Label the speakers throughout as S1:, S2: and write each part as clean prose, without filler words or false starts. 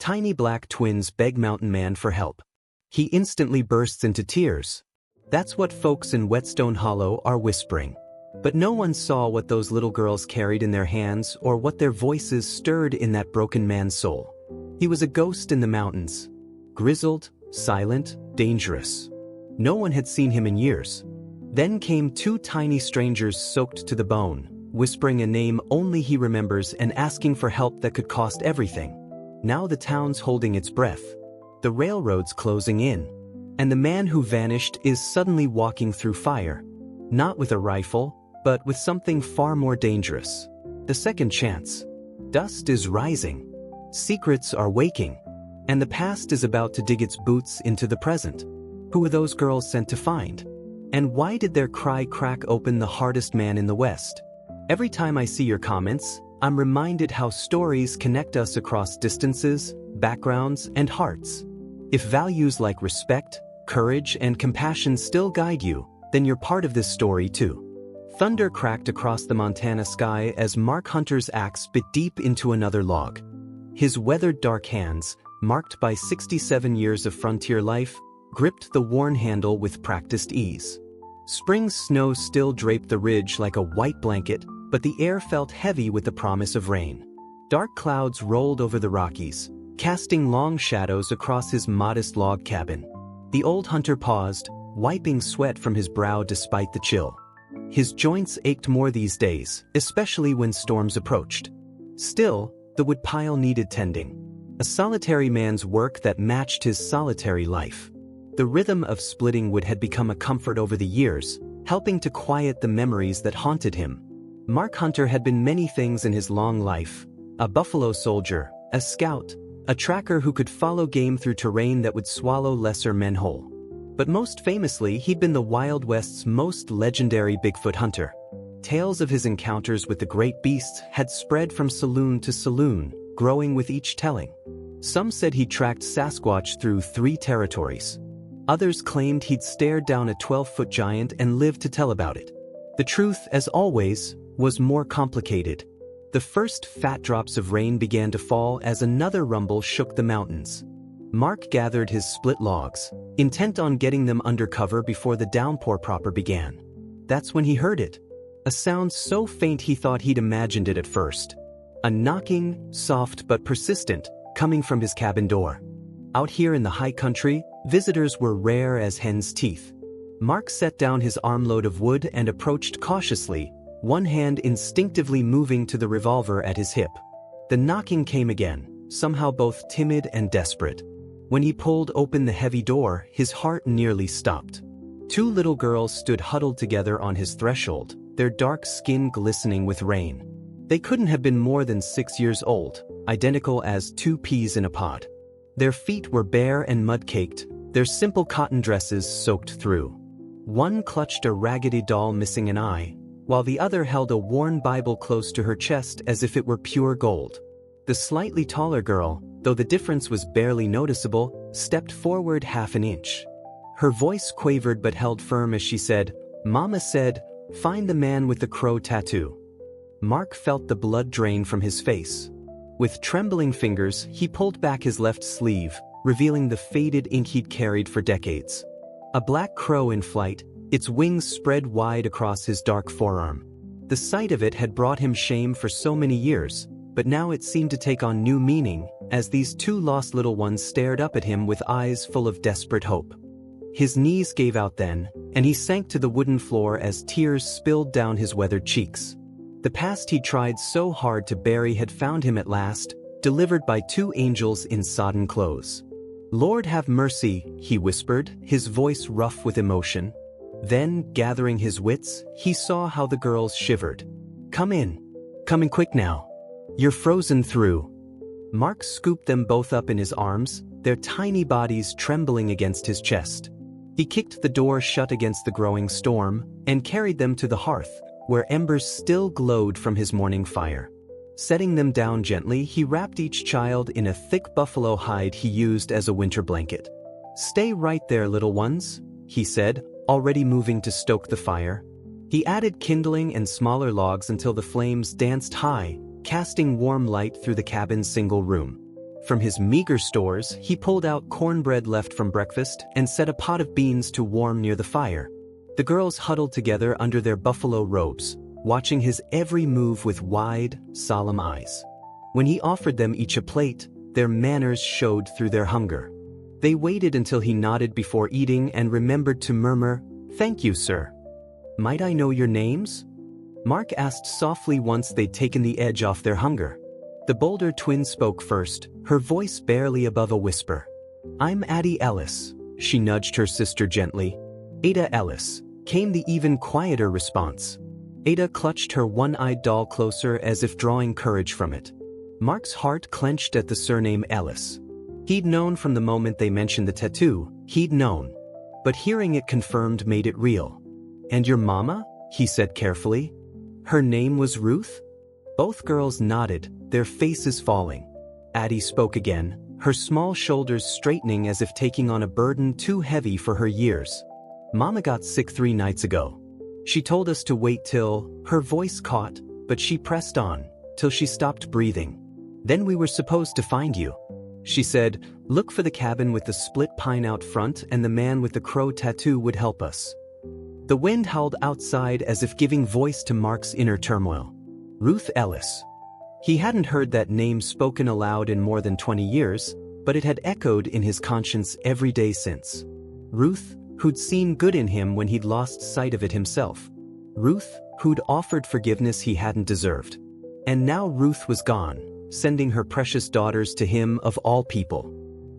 S1: Tiny black twins beg Mountain Man for help. He instantly bursts into tears. That's what folks in Wetstone Hollow are whispering. But no one saw what those little girls carried in their hands or what their voices stirred in that broken man's soul. He was a ghost in the mountains. Grizzled, silent, dangerous. No one had seen him in years. Then came two tiny strangers soaked to the bone, whispering a name only he remembers and asking for help that could cost everything. Now the town's holding its breath. The railroad's closing in. And the man who vanished is suddenly walking through fire. Not with a rifle, but with something far more dangerous. The second chance. Dust is rising. Secrets are waking. And the past is about to dig its boots into the present. Who were those girls sent to find? And why did their cry crack open the hardest man in the West? Every time I see your comments, I'm reminded how stories connect us across distances, backgrounds, and hearts. If values like respect, courage, and compassion still guide you, then you're part of this story too. Thunder cracked across the Montana sky as Mark Hunter's axe bit deep into another log. His weathered dark hands, marked by 67 years of frontier life, gripped the worn handle with practiced ease. Spring's snow still draped the ridge like a white blanket, but the air felt heavy with the promise of rain. Dark clouds rolled over the Rockies, casting long shadows across his modest log cabin. The old hunter paused, wiping sweat from his brow despite the chill. His joints ached more these days, especially when storms approached. Still, the woodpile needed tending. A solitary man's work that matched his solitary life. The rhythm of splitting wood had become a comfort over the years, helping to quiet the memories that haunted him. Mark Hunter had been many things in his long life: a buffalo soldier, a scout, a tracker who could follow game through terrain that would swallow lesser men whole. But most famously, he'd been the Wild West's most legendary Bigfoot hunter. Tales of his encounters with the great beasts had spread from saloon to saloon, growing with each telling. Some said he tracked Sasquatch through 3 territories. Others claimed he'd stared down a 12-foot giant and lived to tell about it. The truth, as always, was more complicated. The first fat drops of rain began to fall as another rumble shook the mountains. Mark gathered his split logs, intent on getting them under cover before the downpour proper began. That's when he heard it. A sound so faint he thought he'd imagined it at first. A knocking, soft but persistent, coming from his cabin door. Out here in the high country, visitors were rare as hen's teeth. Mark set down his armload of wood and approached cautiously, one hand instinctively moving to the revolver at his hip. The knocking came again, somehow both timid and desperate. When he pulled open the heavy door, his heart nearly stopped. 2 little girls stood huddled together on his threshold, their dark skin glistening with rain. They couldn't have been more than 6 years old, identical as 2 peas in a pod. Their feet were bare and mud-caked, their simple cotton dresses soaked through. One clutched a raggedy doll missing an eye, while the other held a worn Bible close to her chest as if it were pure gold. The slightly taller girl, though the difference was barely noticeable, stepped forward half an inch. Her voice quavered but held firm as she said, "Mama said, find the man with the crow tattoo." Mark felt the blood drain from his face. With trembling fingers, he pulled back his left sleeve, revealing the faded ink he'd carried for decades. A black crow in flight, its wings spread wide across his dark forearm. The sight of it had brought him shame for so many years, but now it seemed to take on new meaning, as these 2 lost little ones stared up at him with eyes full of desperate hope. His knees gave out then, and he sank to the wooden floor as tears spilled down his weathered cheeks. The past he tried so hard to bury had found him at last, delivered by 2 angels in sodden clothes. "Lord have mercy," he whispered, his voice rough with emotion. Then, gathering his wits, he saw how the girls shivered. "Come in. Come in quick now. You're frozen through." Mark scooped them both up in his arms, their tiny bodies trembling against his chest. He kicked the door shut against the growing storm, and carried them to the hearth, where embers still glowed from his morning fire. Setting them down gently, he wrapped each child in a thick buffalo hide he used as a winter blanket. "Stay right there, little ones," he said, already moving to stoke the fire. He added kindling and smaller logs until the flames danced high, casting warm light through the cabin's single room. From his meager stores, he pulled out cornbread left from breakfast and set a pot of beans to warm near the fire. The girls huddled together under their buffalo robes, watching his every move with wide, solemn eyes. When he offered them each a plate, their manners showed through their hunger. They waited until he nodded before eating and remembered to murmur, "Thank you, sir." "Might I know your names?" Mark asked softly once they'd taken the edge off their hunger. The bolder twin spoke first, her voice barely above a whisper. "I'm Addie Ellis," she nudged her sister gently. "Ada Ellis," came the even quieter response. Ada clutched her one-eyed doll closer as if drawing courage from it. Mark's heart clenched at the surname Ellis. He'd known from the moment they mentioned the tattoo, he'd known. But hearing it confirmed made it real. "And your mama?" he said carefully. "Her name was Ruth?" Both girls nodded, their faces falling. Addie spoke again, her small shoulders straightening as if taking on a burden too heavy for her years. "Mama got sick 3 nights ago. She told us to wait till," her voice caught, but she pressed on, "till she stopped breathing. Then we were supposed to find you. She said, look for the cabin with the split pine out front and the man with the crow tattoo would help us." The wind howled outside as if giving voice to Mark's inner turmoil. Ruth Ellis. He hadn't heard that name spoken aloud in more than 20 years, but it had echoed in his conscience every day since. Ruth, who'd seen good in him when he'd lost sight of it himself. Ruth, who'd offered forgiveness he hadn't deserved. And now Ruth was gone, sending her precious daughters to him of all people.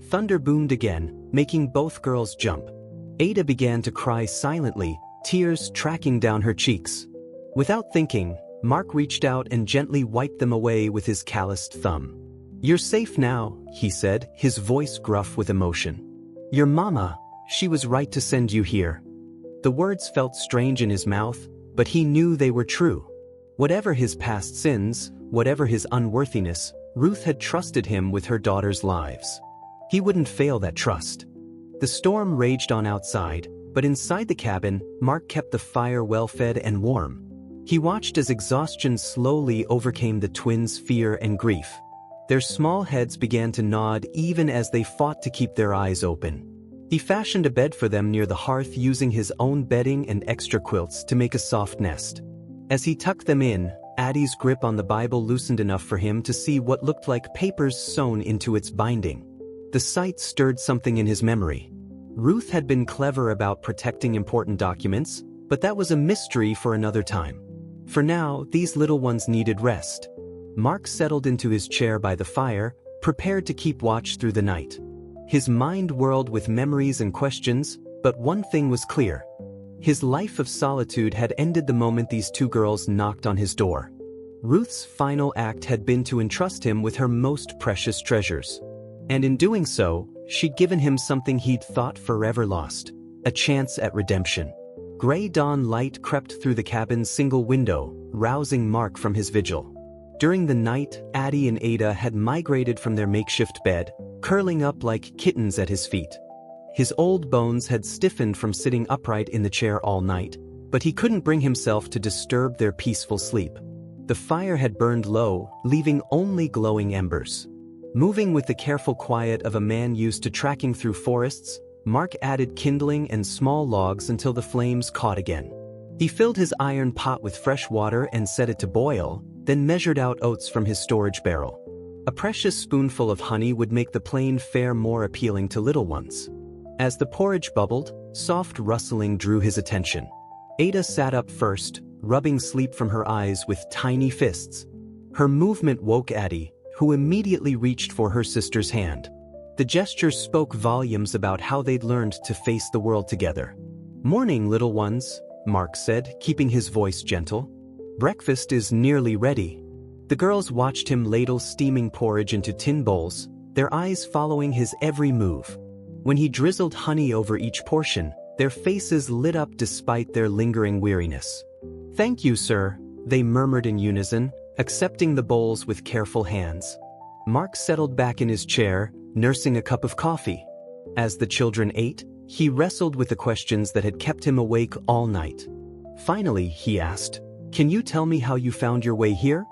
S1: Thunder boomed again, making both girls jump. Ada began to cry silently, tears tracking down her cheeks. Without thinking, Mark reached out and gently wiped them away with his calloused thumb. "You're safe now," he said, his voice gruff with emotion. "Your mama, she was right to send you here." The words felt strange in his mouth, but he knew they were true. Whatever his past sins, whatever his unworthiness, Ruth had trusted him with her daughters' lives. He wouldn't fail that trust. The storm raged on outside, but inside the cabin, Mark kept the fire well-fed and warm. He watched as exhaustion slowly overcame the twins' fear and grief. Their small heads began to nod even as they fought to keep their eyes open. He fashioned a bed for them near the hearth using his own bedding and extra quilts to make a soft nest. As he tucked them in, Addie's grip on the Bible loosened enough for him to see what looked like papers sewn into its binding. The sight stirred something in his memory. Ruth had been clever about protecting important documents, but that was a mystery for another time. For now, these little ones needed rest. Mark settled into his chair by the fire, prepared to keep watch through the night. His mind whirled with memories and questions, but one thing was clear. His life of solitude had ended the moment these 2 girls knocked on his door. Ruth's final act had been to entrust him with her most precious treasures. And in doing so, she'd given him something he'd thought forever lost, a chance at redemption. Gray dawn light crept through the cabin's single window, rousing Mark from his vigil. During the night, Addie and Ada had migrated from their makeshift bed, curling up like kittens at his feet. His old bones had stiffened from sitting upright in the chair all night, but he couldn't bring himself to disturb their peaceful sleep. The fire had burned low, leaving only glowing embers. Moving with the careful quiet of a man used to tracking through forests, Mark added kindling and small logs until the flames caught again. He filled his iron pot with fresh water and set it to boil, then measured out oats from his storage barrel. A precious spoonful of honey would make the plain fare more appealing to little ones. As the porridge bubbled, soft rustling drew his attention. Ada sat up first, rubbing sleep from her eyes with tiny fists. Her movement woke Addie, who immediately reached for her sister's hand. The gesture spoke volumes about how they'd learned to face the world together. "Morning, little ones," Mark said, keeping his voice gentle. "Breakfast is nearly ready." The girls watched him ladle steaming porridge into tin bowls, their eyes following his every move. When he drizzled honey over each portion, their faces lit up despite their lingering weariness. "Thank you, sir," they murmured in unison, accepting the bowls with careful hands. Mark settled back in his chair, nursing a cup of coffee. As the children ate, he wrestled with the questions that had kept him awake all night. Finally, he asked, "Can you tell me how you found your way here?"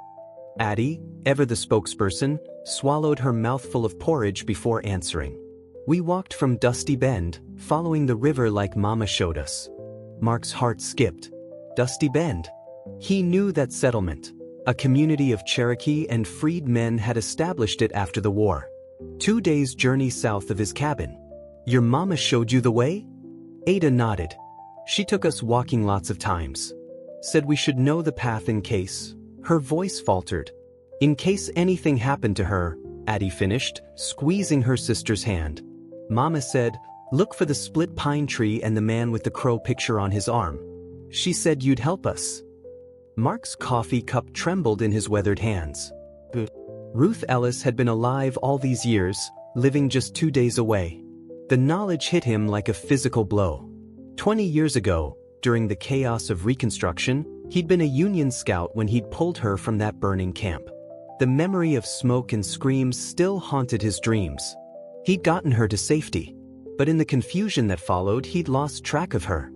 S1: Addie, ever the spokesperson, swallowed her mouthful of porridge before answering. We walked from Dusty Bend, following the river like Mama showed us. Mark's heart skipped. Dusty Bend. He knew that settlement. A community of Cherokee and freed men had established it after the war. 2 days' journey south of his cabin. Your mama showed you the way? Ada nodded. She took us walking lots of times. Said we should know the path in case. Her voice faltered. In case anything happened to her, Addie finished, squeezing her sister's hand. Mama said, look for the split pine tree and the man with the crow picture on his arm. She said you'd help us. Mark's coffee cup trembled in his weathered hands. Ruth Ellis had been alive all these years, living just 2 days away. The knowledge hit him like a physical blow. 20 years ago, during the chaos of Reconstruction, he'd been a Union scout when he'd pulled her from that burning camp. The memory of smoke and screams still haunted his dreams. He'd gotten her to safety. But in the confusion that followed, he'd lost track of her.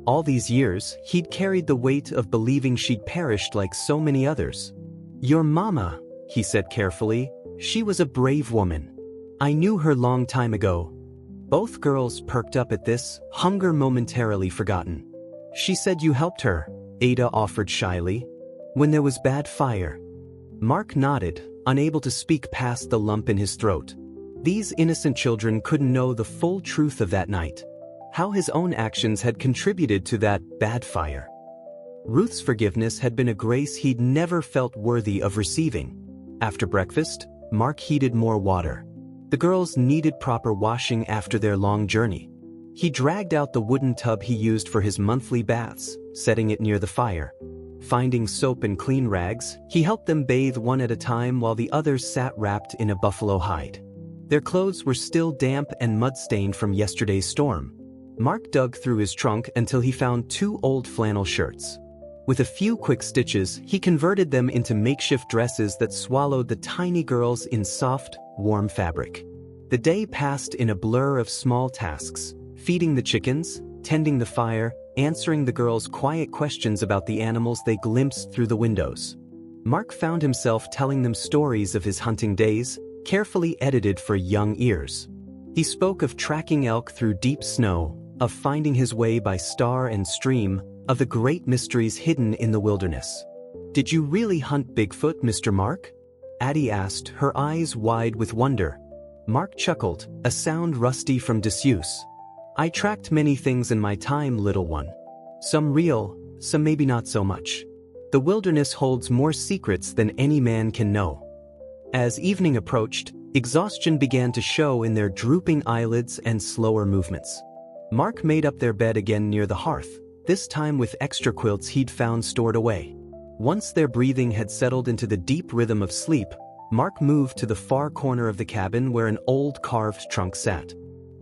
S1: All these years, he'd carried the weight of believing she'd perished like so many others. Your mama, he said carefully, she was a brave woman. I knew her long time ago. Both girls perked up at this, hunger momentarily forgotten. She said you helped her, Ada offered shyly. When there was bad fire. Mark nodded, unable to speak past the lump in his throat. These innocent children couldn't know the full truth of that night. How his own actions had contributed to that bad fire. Ruth's forgiveness had been a grace he'd never felt worthy of receiving. After breakfast, Mark heated more water. The girls needed proper washing after their long journey. He dragged out the wooden tub he used for his monthly baths, setting it near the fire. Finding soap and clean rags, he helped them bathe one at a time while the others sat wrapped in a buffalo hide. Their clothes were still damp and mud-stained from yesterday's storm. Mark dug through his trunk until he found 2 old flannel shirts. With a few quick stitches, he converted them into makeshift dresses that swallowed the tiny girls in soft, warm fabric. The day passed in a blur of small tasks, feeding the chickens, tending the fire, answering the girls' quiet questions about the animals they glimpsed through the windows. Mark found himself telling them stories of his hunting days, carefully edited for young ears. He spoke of tracking elk through deep snow, of finding his way by star and stream, of the great mysteries hidden in the wilderness. Did you really hunt Bigfoot, Mr. Mark? Addie asked, her eyes wide with wonder. Mark chuckled, a sound rusty from disuse. I tracked many things in my time, little one. Some real, some maybe not so much. The wilderness holds more secrets than any man can know. As evening approached, exhaustion began to show in their drooping eyelids and slower movements. Mark made up their bed again near the hearth, this time with extra quilts he'd found stored away. Once their breathing had settled into the deep rhythm of sleep, Mark moved to the far corner of the cabin where an old carved trunk sat.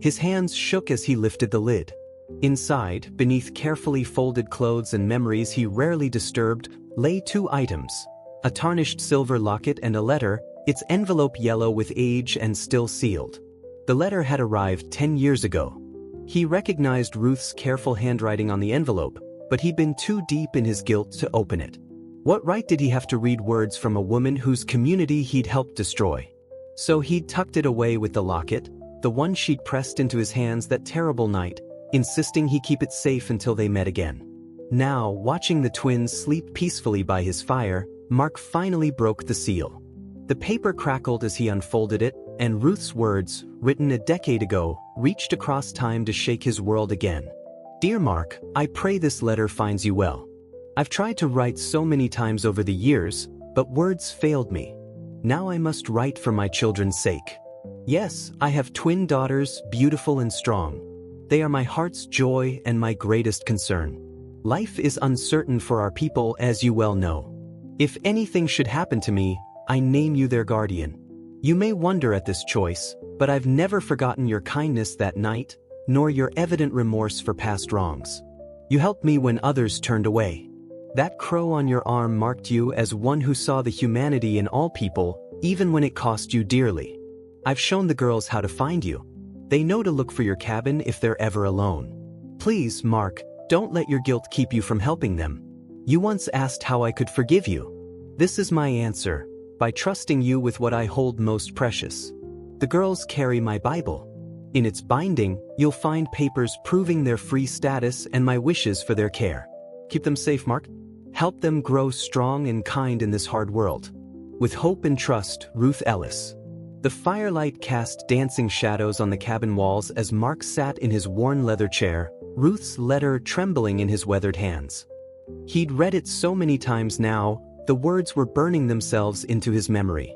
S1: His hands shook as he lifted the lid. Inside, beneath carefully folded clothes and memories he rarely disturbed, lay 2 items. A tarnished silver locket and a letter, its envelope yellow with age and still sealed. The letter had arrived 10 years ago. He recognized Ruth's careful handwriting on the envelope, but he'd been too deep in his guilt to open it. What right did he have to read words from a woman whose community he'd helped destroy? So he'd tucked it away with the locket, the one she'd pressed into his hands that terrible night, insisting he keep it safe until they met again. Now, watching the twins sleep peacefully by his fire, Mark finally broke the seal. The paper crackled as he unfolded it, and Ruth's words, written a decade ago, reached across time to shake his world again. Dear Mark, I pray this letter finds you well. I've tried to write so many times over the years, but words failed me. Now I must write for my children's sake. Yes, I have twin daughters, beautiful and strong. They are my heart's joy and my greatest concern. Life is uncertain for our people, as you well know. If anything should happen to me, I name you their guardian. You may wonder at this choice, but I've never forgotten your kindness that night, nor your evident remorse for past wrongs. You helped me when others turned away. That crow on your arm marked you as one who saw the humanity in all people, even when it cost you dearly. I've shown the girls how to find you. They know to look for your cabin if they're ever alone. Please, Mark, don't let your guilt keep you from helping them. You once asked how I could forgive you. This is my answer. by trusting you with what I hold most precious. The girls carry my Bible. In its binding, you'll find papers proving their free status and my wishes for their care. Keep them safe, Mark. Help them grow strong and kind in this hard world. With hope and trust, Ruth Ellis. The firelight cast dancing shadows on the cabin walls as Mark sat in his worn leather chair, Ruth's letter trembling in his weathered hands. He'd read it so many times now, the words were burning themselves into his memory.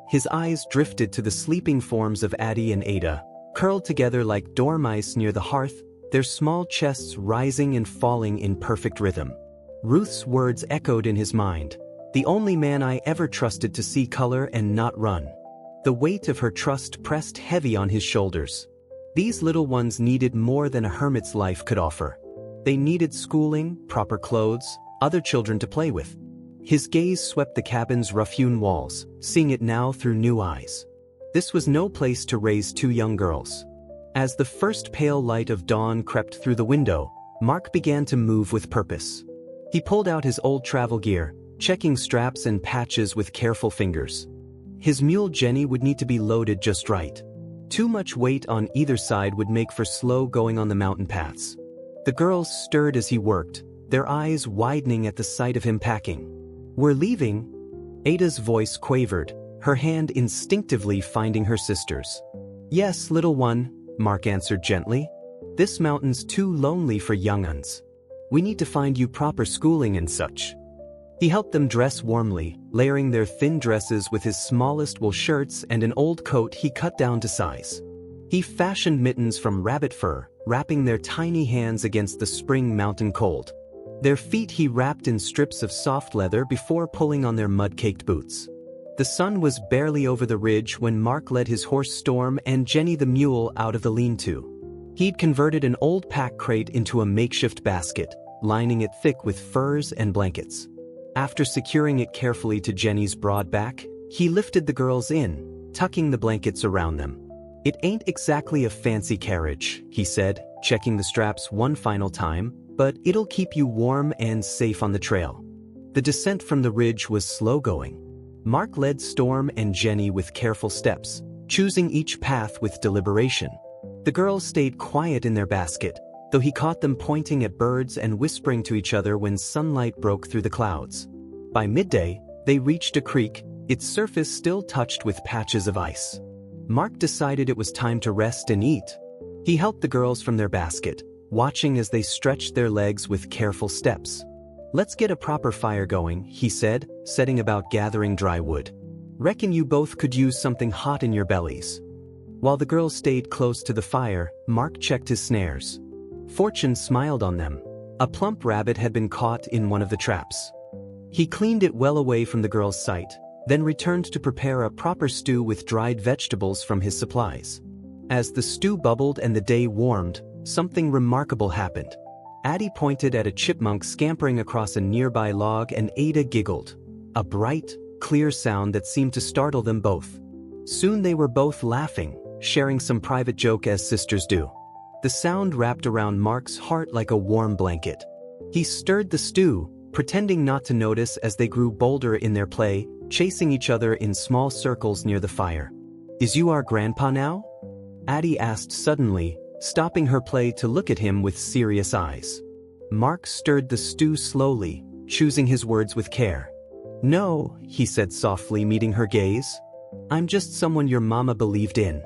S1: His eyes drifted to the sleeping forms of Addie and Ada, curled together like dormice near the hearth, their small chests rising and falling in perfect rhythm. Ruth's words echoed in his mind. The only man I ever trusted to see color and not run. The weight of her trust pressed heavy on his shoulders. These little ones needed more than a hermit's life could offer. They needed schooling, proper clothes, other children to play with. His gaze swept the cabin's rough-hewn walls, seeing it now through new eyes. This was no place to raise two young girls. As the first pale light of dawn crept through the window, Mark began to move with purpose. He pulled out his old travel gear, checking straps and patches with careful fingers. His mule Jenny would need to be loaded just right. Too much weight on either side would make for slow going on the mountain paths. The girls stirred as he worked, their eyes widening at the sight of him packing. "We're leaving?" Ada's voice quavered, her hand instinctively finding her sister's. "Yes, little one," Mark answered gently. "This mountain's too lonely for young-uns. We need to find you proper schooling and such." He helped them dress warmly, layering their thin dresses with his smallest wool shirts and an old coat he cut down to size. He fashioned mittens from rabbit fur, wrapping their tiny hands against the spring mountain cold. Their feet he wrapped in strips of soft leather before pulling on their mud-caked boots. The sun was barely over the ridge when Mark led his horse Storm and Jenny the mule out of the lean-to. He'd converted an old pack crate into a makeshift basket, lining it thick with furs and blankets. After securing it carefully to Jenny's broad back, he lifted the girls in, tucking the blankets around them. "It ain't exactly a fancy carriage," he said, checking the straps one final time, "but it'll keep you warm and safe on the trail." The descent from the ridge was slow-going. Mark led Storm and Jenny with careful steps, choosing each path with deliberation. The girls stayed quiet in their basket, though he caught them pointing at birds and whispering to each other when sunlight broke through the clouds. By midday, they reached a creek, its surface still touched with patches of ice. Mark decided it was time to rest and eat. He helped the girls from their basket, watching as they stretched their legs with careful steps. "Let's get a proper fire going," he said, setting about gathering dry wood. "Reckon you both could use something hot in your bellies." While the girls stayed close to the fire, Mark checked his snares. Fortune smiled on them. A plump rabbit had been caught in one of the traps. He cleaned it well away from the girls' sight, then returned to prepare a proper stew with dried vegetables from his supplies. As the stew bubbled and the day warmed, something remarkable happened. Addie pointed at a chipmunk scampering across a nearby log and Ada giggled. A bright, clear sound that seemed to startle them both. Soon they were both laughing, sharing some private joke as sisters do. The sound wrapped around Mark's heart like a warm blanket. He stirred the stew, pretending not to notice as they grew bolder in their play, chasing each other in small circles near the fire. "Is you our grandpa now?" Addie asked suddenly, stopping her play to look at him with serious eyes. Mark stirred the stew slowly, choosing his words with care. "No," he said softly, meeting her gaze. "I'm just someone your mama believed in."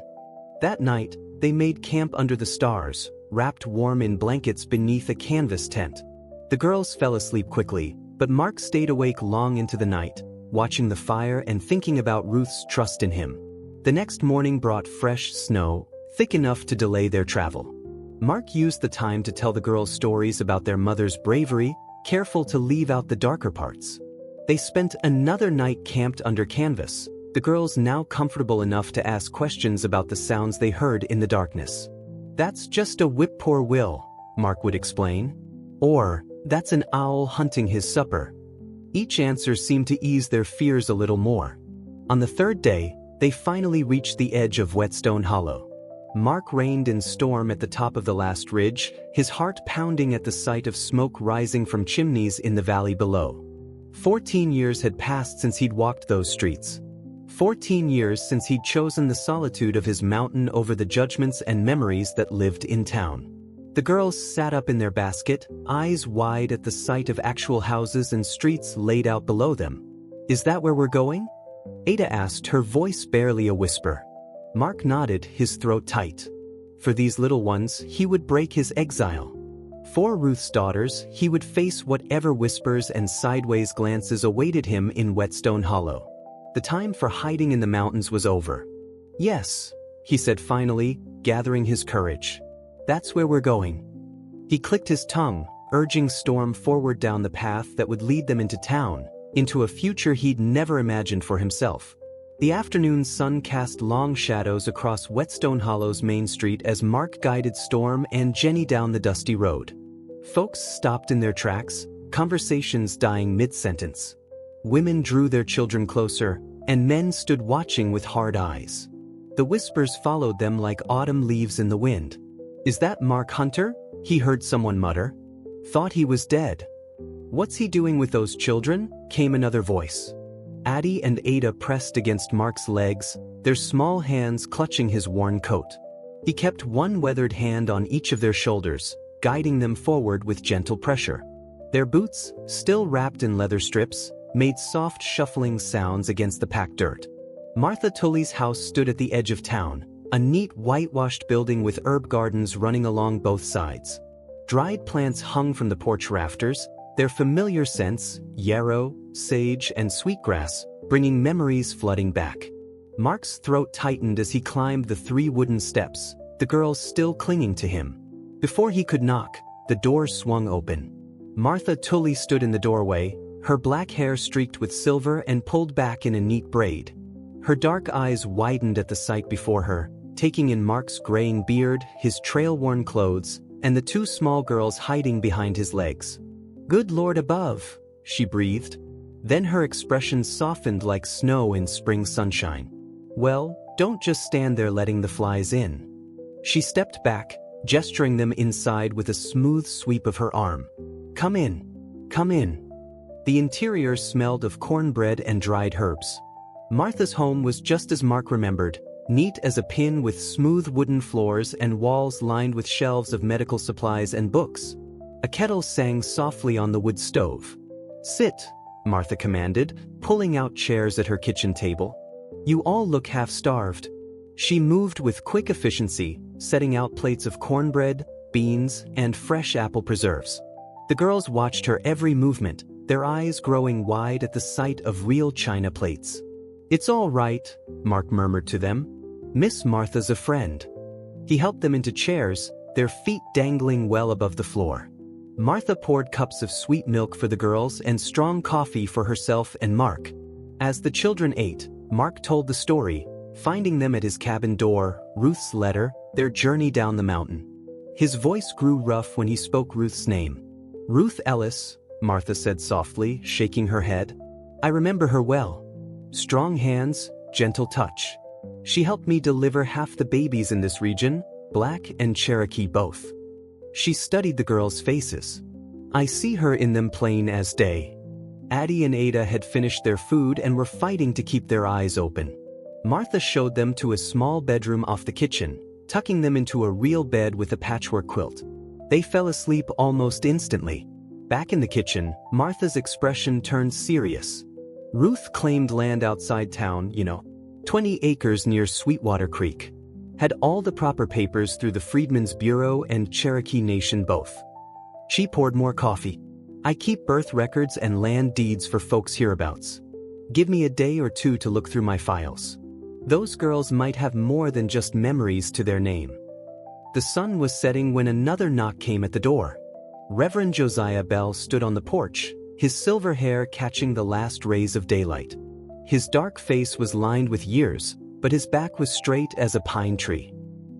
S1: That night, they made camp under the stars, wrapped warm in blankets beneath a canvas tent. The girls fell asleep quickly, but Mark stayed awake long into the night, watching the fire and thinking about Ruth's trust in him. The next morning brought fresh snow, thick enough to delay their travel. Mark used the time to tell the girls stories about their mother's bravery, careful to leave out the darker parts. They spent another night camped under canvas, the girls now comfortable enough to ask questions about the sounds they heard in the darkness. "That's just a whippoorwill," Mark would explain. Or, "That's an owl hunting his supper." Each answer seemed to ease their fears a little more. On the third day, they finally reached the edge of Wetstone Hollow. Mark reined in Storm at the top of the last ridge, his heart pounding at the sight of smoke rising from chimneys in the valley below. 14 years had passed since he'd walked those streets. 14 years since he'd chosen the solitude of his mountain over the judgments and memories that lived in town. The girls sat up in their basket, eyes wide at the sight of actual houses and streets laid out below them. "Is that where we're going?" Ada asked, her voice barely a whisper. Mark nodded, his throat tight. For these little ones, he would break his exile. For Ruth's daughters, he would face whatever whispers and sideways glances awaited him in Wetstone Hollow. The time for hiding in the mountains was over. "Yes," he said finally, gathering his courage. "That's where we're going." He clicked his tongue, urging Storm forward down the path that would lead them into town, into a future he'd never imagined for himself. The afternoon sun cast long shadows across Whetstone Hollow's main street as Mark guided Storm and Jenny down the dusty road. Folks stopped in their tracks, conversations dying mid-sentence. Women drew their children closer, and men stood watching with hard eyes. The whispers followed them like autumn leaves in the wind. "Is that Mark Hunter?" he heard someone mutter. "Thought he was dead." "What's he doing with those children?" came another voice. Addie and Ada pressed against Mark's legs, their small hands clutching his worn coat. He kept one weathered hand on each of their shoulders, guiding them forward with gentle pressure. Their boots, still wrapped in leather strips, made soft shuffling sounds against the packed dirt. Martha Tully's house stood at the edge of town, a neat whitewashed building with herb gardens running along both sides. Dried plants hung from the porch rafters, their familiar scents, yarrow, sage, and sweetgrass, bringing memories flooding back. Mark's throat tightened as he climbed the 3 wooden steps, the girls still clinging to him. Before he could knock, the door swung open. Martha Tully stood in the doorway, her black hair streaked with silver and pulled back in a neat braid. Her dark eyes widened at the sight before her, taking in Mark's graying beard, his trail-worn clothes, and the 2 small girls hiding behind his legs. "Good Lord above," she breathed. Then her expression softened like snow in spring sunshine. "Well, don't just stand there letting the flies in." She stepped back, gesturing them inside with a smooth sweep of her arm. "Come in. Come in." The interior smelled of cornbread and dried herbs. Martha's home was just as Mark remembered, neat as a pin with smooth wooden floors and walls lined with shelves of medical supplies and books. A kettle sang softly on the wood stove. "Sit," Martha commanded, pulling out chairs at her kitchen table. "You all look half-starved." She moved with quick efficiency, setting out plates of cornbread, beans, and fresh apple preserves. The girls watched her every movement, their eyes growing wide at the sight of real china plates. "It's all right," Mark murmured to them. "Miss Martha's a friend." He helped them into chairs, their feet dangling well above the floor. Martha poured cups of sweet milk for the girls and strong coffee for herself and Mark. As the children ate, Mark told the story, finding them at his cabin door, Ruth's letter, their journey down the mountain. His voice grew rough when he spoke Ruth's name. "Ruth Ellis," Martha said softly, shaking her head. "I remember her well. Strong hands, gentle touch. She helped me deliver half the babies in this region, Black and Cherokee both." She studied the girls' faces. "I see her in them plain as day." Addie and Ada had finished their food and were fighting to keep their eyes open. Martha showed them to a small bedroom off the kitchen, tucking them into a real bed with a patchwork quilt. They fell asleep almost instantly. Back in the kitchen, Martha's expression turned serious. "Ruth claimed land outside town, 20 acres near Sweetwater Creek. Had all the proper papers through the Freedmen's Bureau and Cherokee Nation both." She poured more coffee. "I keep birth records and land deeds for folks hereabouts. Give me a day or 2 to look through my files. Those girls might have more than just memories to their name." The sun was setting when another knock came at the door. Reverend Josiah Bell stood on the porch, his silver hair catching the last rays of daylight. His dark face was lined with years, but his back was straight as a pine tree.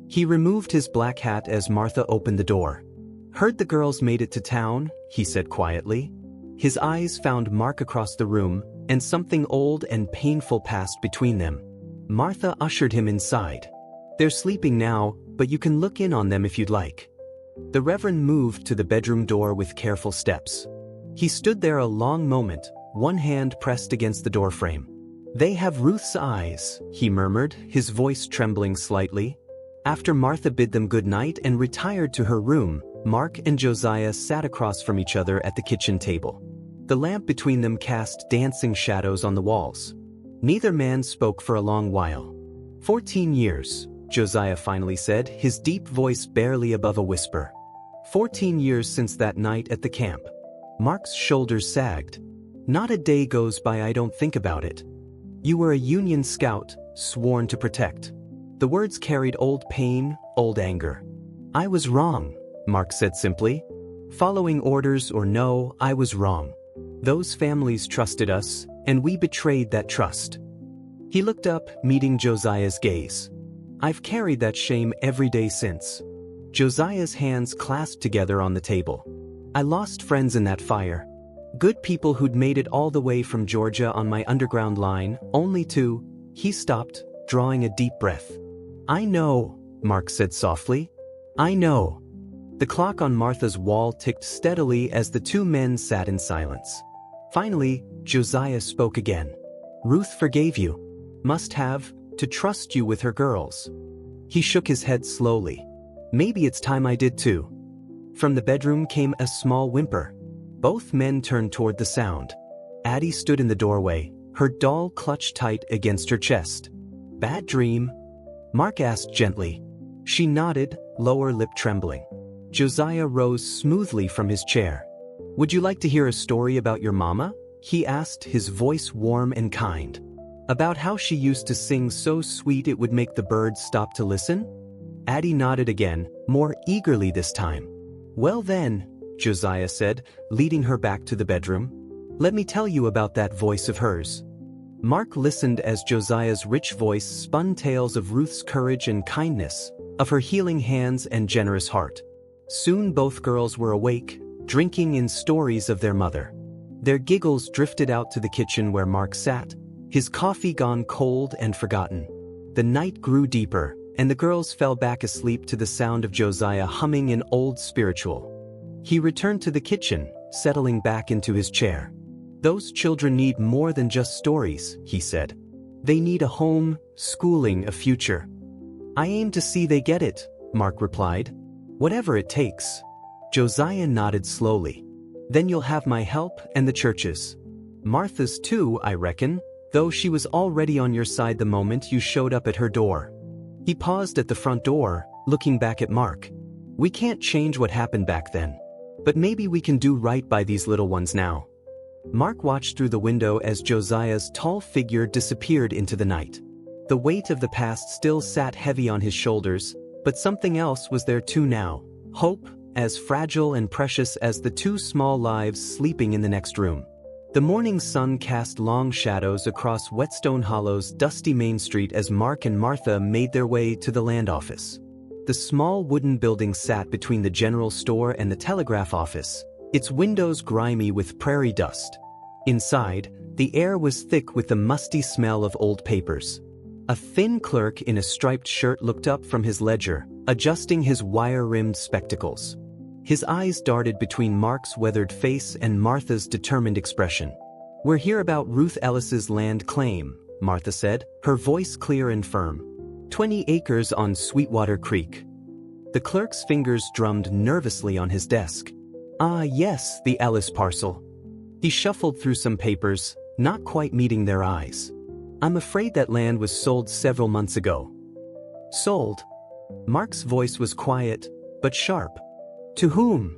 S1: He removed his black hat as Martha opened the door. "Heard the girls made it to town," he said quietly. His eyes found Mark across the room, and something old and painful passed between them. Martha ushered him inside. "They're sleeping now, but you can look in on them if you'd like." The Reverend moved to the bedroom door with careful steps. He stood there a long moment, one hand pressed against the doorframe. "They have Ruth's eyes," he murmured, his voice trembling slightly. After Martha bid them good night and retired to her room, Mark and Josiah sat across from each other at the kitchen table. The lamp between them cast dancing shadows on the walls. Neither man spoke for a long while. 14 years, Josiah finally said, his deep voice barely above a whisper. 14 years since that night at the camp. Mark's shoulders sagged. "Not a day goes by I don't think about it. You were a Union scout, sworn to protect." The words carried old pain, old anger. "I was wrong," Mark said simply. "Following orders or no, I was wrong. Those families trusted us, and we betrayed that trust." He looked up, meeting Josiah's gaze. "I've carried that shame every day since." Josiah's hands clasped together on the table. "I lost friends in that fire. Good people who'd made it all the way from Georgia on my underground line, only to—" He stopped, drawing a deep breath. "I know," Mark said softly. "I know." The clock on Martha's wall ticked steadily as the two men sat in silence. Finally, Josiah spoke again. "Ruth forgave you. Must have, to trust you with her girls." He shook his head slowly. "Maybe it's time I did too." From the bedroom came a small whimper. Both men turned toward the sound. Addie stood in the doorway, her doll clutched tight against her chest. "Bad dream?" Mark asked gently. She nodded, lower lip trembling. Josiah rose smoothly from his chair. "Would you like to hear a story about your mama?" he asked, his voice warm and kind. "About how she used to sing so sweet it would make the birds stop to listen?" Addie nodded again, more eagerly this time. "Well then," Josiah said, leading her back to the bedroom. "Let me tell you about that voice of hers." Mark listened as Josiah's rich voice spun tales of Ruth's courage and kindness, of her healing hands and generous heart. Soon both girls were awake, drinking in stories of their mother. Their giggles drifted out to the kitchen where Mark sat, his coffee gone cold and forgotten. The night grew deeper, and the girls fell back asleep to the sound of Josiah humming an old spiritual. He returned to the kitchen, settling back into his chair. "Those children need more than just stories," he said. "They need a home, schooling, a future." "I aim to see they get it," Mark replied. "Whatever it takes." Josiah nodded slowly. "Then you'll have my help and the church's. Martha's too, I reckon, though she was already on your side the moment you showed up at her door." He paused at the front door, looking back at Mark. "We can't change what happened back then. But maybe we can do right by these little ones now." Mark watched through the window as Josiah's tall figure disappeared into the night. The weight of the past still sat heavy on his shoulders, but something else was there too now. Hope, as fragile and precious as the two small lives sleeping in the next room. The morning sun cast long shadows across Wetstone Hollow's dusty main street as Mark and Martha made their way to the land office. The small wooden building sat between the general store and the telegraph office, its windows grimy with prairie dust. Inside, the air was thick with the musty smell of old papers. A thin clerk in a striped shirt looked up from his ledger, adjusting his wire-rimmed spectacles. His eyes darted between Mark's weathered face and Martha's determined expression. "We're here about Ruth Ellis's land claim," Martha said, her voice clear and firm. 20 acres on Sweetwater Creek." The clerk's fingers drummed nervously on his desk. "Ah, yes, the Ellis parcel." He shuffled through some papers, not quite meeting their eyes. "I'm afraid that land was sold several months ago." "Sold?" Mark's voice was quiet, but sharp. "To whom?"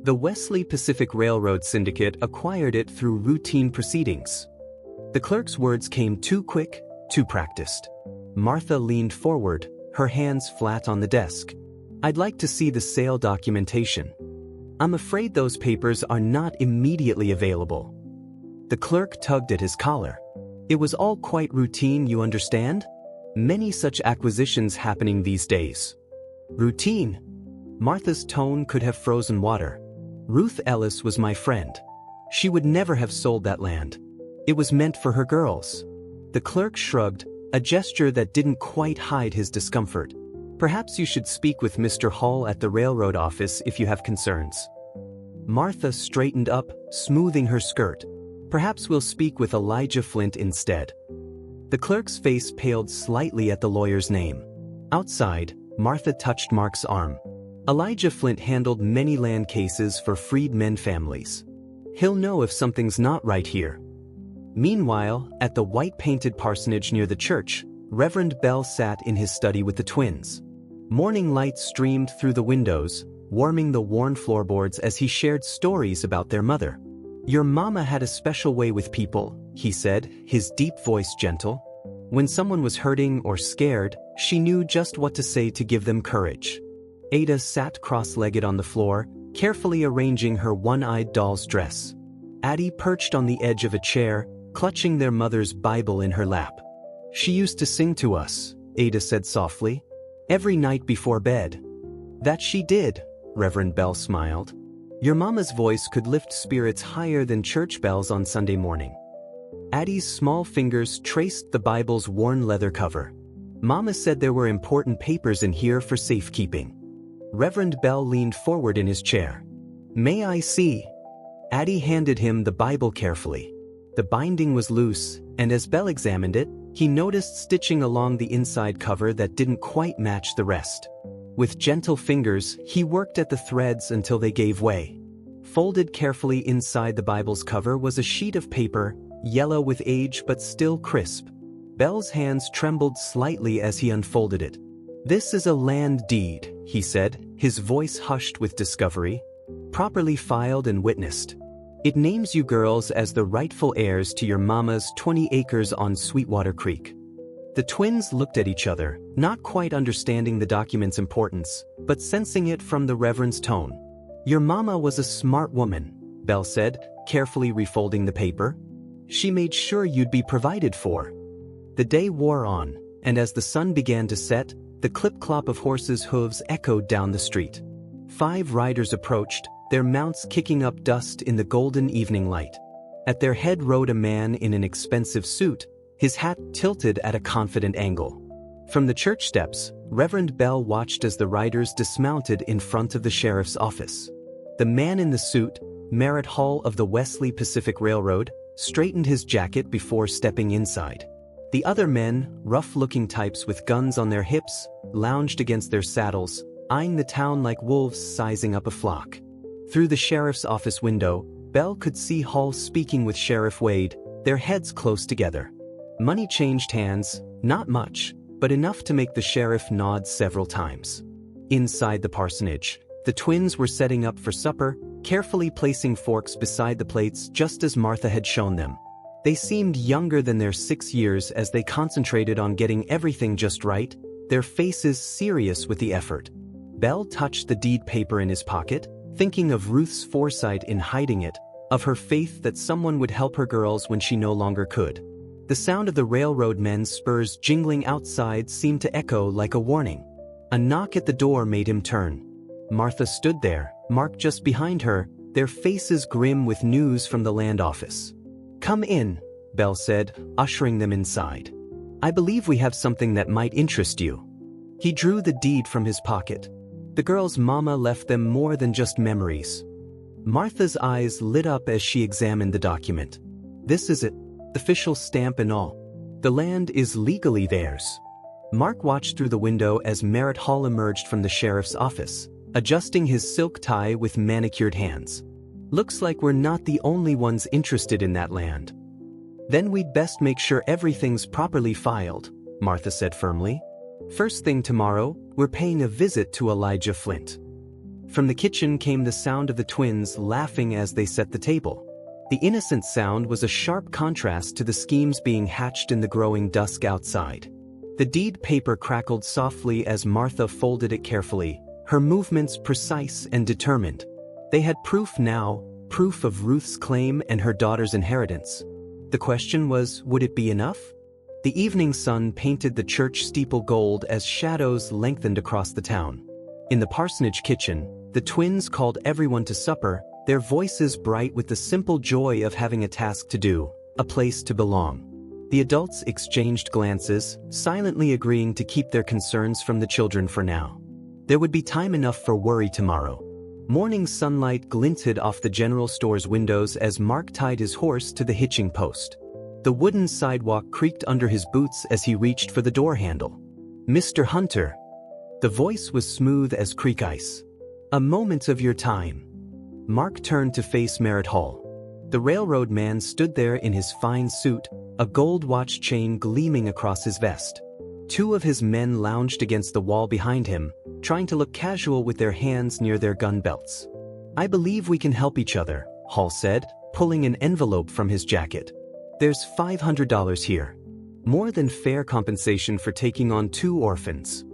S1: "The Wesley Pacific Railroad Syndicate acquired it through routine proceedings." The clerk's words came too quick, too practiced. Martha leaned forward, her hands flat on the desk. "I'd like to see the sale documentation." "I'm afraid those papers are not immediately available." The clerk tugged at his collar. "It was all quite routine, you understand? Many such acquisitions happening these days." "Routine?" Martha's tone could have frozen water. "Ruth Ellis was my friend. She would never have sold that land. It was meant for her girls." The clerk shrugged, a gesture that didn't quite hide his discomfort. "Perhaps you should speak with Mr. Hall at the railroad office if you have concerns." Martha straightened up, smoothing her skirt. Perhaps we'll speak with Elijah Flint instead." The clerk's face paled slightly at the lawyer's name. Outside, Martha touched Mark's arm. "Elijah Flint handled many land cases for freedmen families. He'll know if something's not right here." Meanwhile, at the white-painted parsonage near the church, Reverend Bell sat in his study with the twins. Morning light streamed through the windows, warming the worn floorboards as he shared stories about their mother. "Your mama had a special way with people," he said, his deep voice gentle. "When someone was hurting or scared, she knew just what to say to give them courage." Ada sat cross-legged on the floor, carefully arranging her one-eyed doll's dress. Addie perched on the edge of a chair, clutching their mother's Bible in her lap. "She used to sing to us," Ada said softly, "every night before bed." "That she did," Reverend Bell smiled. "Your mama's voice could lift spirits higher than church bells on Sunday morning." Addie's small fingers traced the Bible's worn leather cover. "Mama said there were important papers in here for safekeeping." Reverend Bell leaned forward in his chair. "May I see?" Addie handed him the Bible carefully. The binding was loose, and as Bell examined it, he noticed stitching along the inside cover that didn't quite match the rest. With gentle fingers, he worked at the threads until they gave way. Folded carefully inside the Bible's cover was a sheet of paper, yellow with age but still crisp. Bell's hands trembled slightly as he unfolded it. "This is a land deed," he said, his voice hushed with discovery. "Properly filed and witnessed. It names you girls as the rightful heirs to your mama's 20 acres on Sweetwater Creek." The twins looked at each other, not quite understanding the document's importance, but sensing it from the Reverend's tone. "Your mama was a smart woman," Bell said, carefully refolding the paper. "She made sure you'd be provided for." The day wore on, and as the sun began to set, the clip-clop of horses' hooves echoed down the street. 5 riders approached, their mounts kicking up dust in the golden evening light. At their head rode a man in an expensive suit, his hat tilted at a confident angle. From the church steps, Reverend Bell watched as the riders dismounted in front of the sheriff's office. The man in the suit, Merritt Hall of the Wesley Pacific Railroad, straightened his jacket before stepping inside. The other men, rough-looking types with guns on their hips, lounged against their saddles, eyeing the town like wolves sizing up a flock. Through the sheriff's office window, Bell could see Hall speaking with Sheriff Wade, their heads close together. Money changed hands, not much, but enough to make the sheriff nod several times. Inside the parsonage, the twins were setting up for supper, carefully placing forks beside the plates just as Martha had shown them. They seemed younger than their 6 years as they concentrated on getting everything just right, their faces serious with the effort. Bell touched the deed paper in his pocket, thinking of Ruth's foresight in hiding it, of her faith that someone would help her girls when she no longer could. The sound of the railroad men's spurs jingling outside seemed to echo like a warning. A knock at the door made him turn. Martha stood there, Mark just behind her, their faces grim with news from the land office. "Come in," Bell said, ushering them inside. "I believe we have something that might interest you." He drew the deed from his pocket. The girl's mama left them more than just memories. Martha's eyes lit up as she examined the document. "This is it, official stamp and all. The land is legally theirs." Mark watched through the window as Merritt Hall emerged from the sheriff's office, adjusting his silk tie with manicured hands. "Looks like we're not the only ones interested in that land." "Then we'd best make sure everything's properly filed," Martha said firmly. "First thing tomorrow, we're paying a visit to Elijah Flint." From the kitchen came the sound of the twins laughing as they set the table. The innocent sound was a sharp contrast to the schemes being hatched in the growing dusk outside. The deed paper crackled softly as Martha folded it carefully, her movements precise and determined. They had proof now, proof of Ruth's claim and her daughter's inheritance. The question was, would it be enough? The evening sun painted the church steeple gold as shadows lengthened across the town. In the parsonage kitchen, the twins called everyone to supper, their voices bright with the simple joy of having a task to do, a place to belong. The adults exchanged glances, silently agreeing to keep their concerns from the children for now. There would be time enough for worry tomorrow. Morning sunlight glinted off the general store's windows as Mark tied his horse to the hitching post. The wooden sidewalk creaked under his boots as he reached for the door handle. "Mr. Hunter." The voice was smooth as creek ice. "A moment of your time." Mark turned to face Merritt Hall. The railroad man stood there in his fine suit, a gold watch chain gleaming across his vest. Two of his men lounged against the wall behind him, trying to look casual with their hands near their gun belts. "I believe we can help each other," Hall said, pulling an envelope from his jacket. "There's $500 here. More than fair compensation for taking on 2 orphans."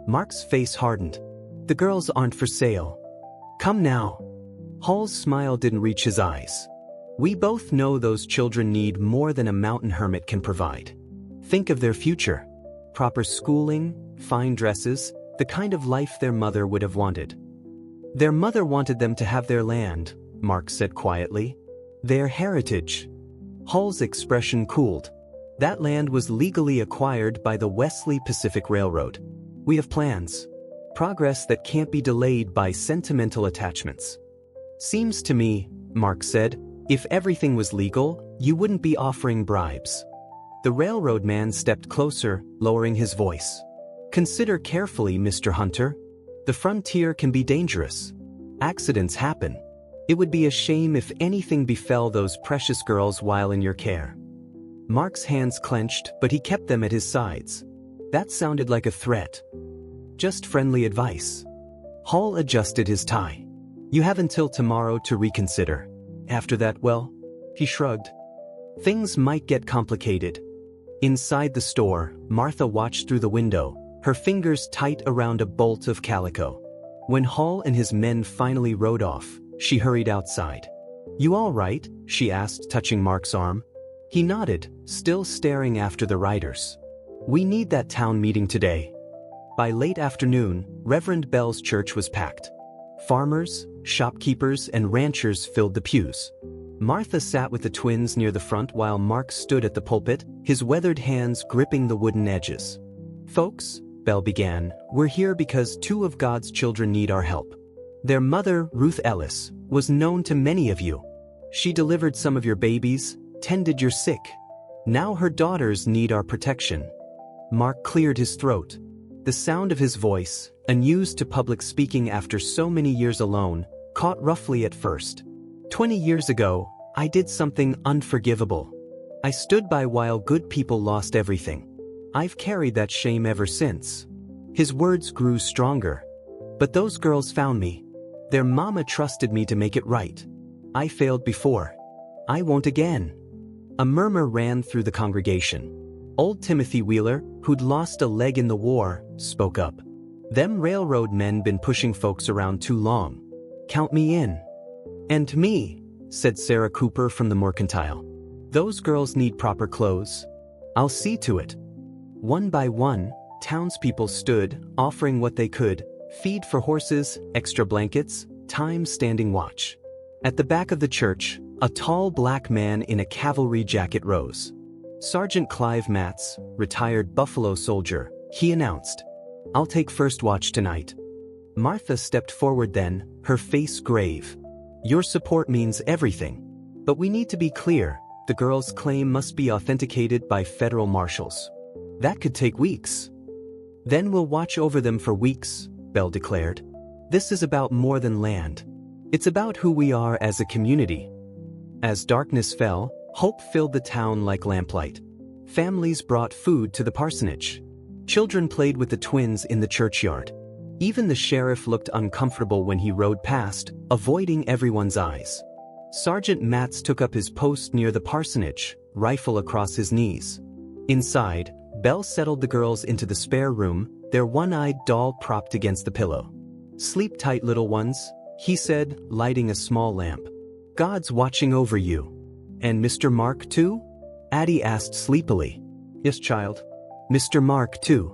S1: Mark's face hardened. "The girls aren't for sale." "Come now." Hall's smile didn't reach his eyes. "We both know those children need more than a mountain hermit can provide. Think of their future. Proper schooling, fine dresses, the kind of life their mother would have wanted." "Their mother wanted them to have their land," Mark said quietly. "Their heritage." Hall's expression cooled. "That land was legally acquired by the Wesley Pacific Railroad. We have plans. Progress that can't be delayed by sentimental attachments." "Seems to me," Mark said, "if everything was legal, you wouldn't be offering bribes." The railroad man stepped closer, lowering his voice. "Consider carefully, Mr. Hunter. The frontier can be dangerous. Accidents happen. It would be a shame if anything befell those precious girls while in your care." Mark's hands clenched, but he kept them at his sides. That sounded like a threat. "Just friendly advice." Hall adjusted his tie. "You have until tomorrow to reconsider. After that, well," he shrugged. "Things might get complicated." Inside the store, Martha watched through the window, her fingers tight around a bolt of calico. When Hall and his men finally rode off, she hurried outside. "You all right?" she asked, touching Mark's arm. He nodded, still staring after the riders. "We need that town meeting today." By late afternoon, Reverend Bell's church was packed. Farmers, shopkeepers, and ranchers filled the pews. Martha sat with the twins near the front while Mark stood at the pulpit, his weathered hands gripping the wooden edges. "Folks," Bell began, "we're here because 2 of God's children need our help. Their mother, Ruth Ellis, was known to many of you. She delivered some of your babies, tended your sick. Now her daughters need our protection." Mark cleared his throat. The sound of his voice, unused to public speaking after so many years alone, caught roughly at first. 20 years ago, I did something unforgivable. I stood by while good people lost everything. I've carried that shame ever since." His words grew stronger. "But those girls found me. Their mama trusted me to make it right. I failed before. I won't again." A murmur ran through the congregation. Old Timothy Wheeler, who'd lost a leg in the war, spoke up. "Them railroad men been pushing folks around too long. Count me in." "And me," said Sarah Cooper from the Mercantile. "Those girls need proper clothes. I'll see to it." One by one, townspeople stood, offering what they could: feed for horses, extra blankets, time standing watch. At the back of the church, a tall black man in a cavalry jacket rose. "Sergeant Clive Matz, retired Buffalo soldier," he announced. "I'll take first watch tonight." Martha stepped forward then, her face grave. "Your support means everything. But we need to be clear, the girl's claim must be authenticated by federal marshals. That could take weeks." "Then we'll watch over them for weeks," Bell declared. "This is about more than land. It's about who we are as a community." As darkness fell, hope filled the town like lamplight. Families brought food to the parsonage. Children played with the twins in the churchyard. Even the sheriff looked uncomfortable when he rode past, avoiding everyone's eyes. Sergeant Matz took up his post near the parsonage, rifle across his knees. Inside, Bell settled the girls into the spare room, their one-eyed doll propped against the pillow. "Sleep tight, little ones," he said, lighting a small lamp. "God's watching over you." "And Mr. Mark too?" Addie asked sleepily. "Yes, child. Mr. Mark too."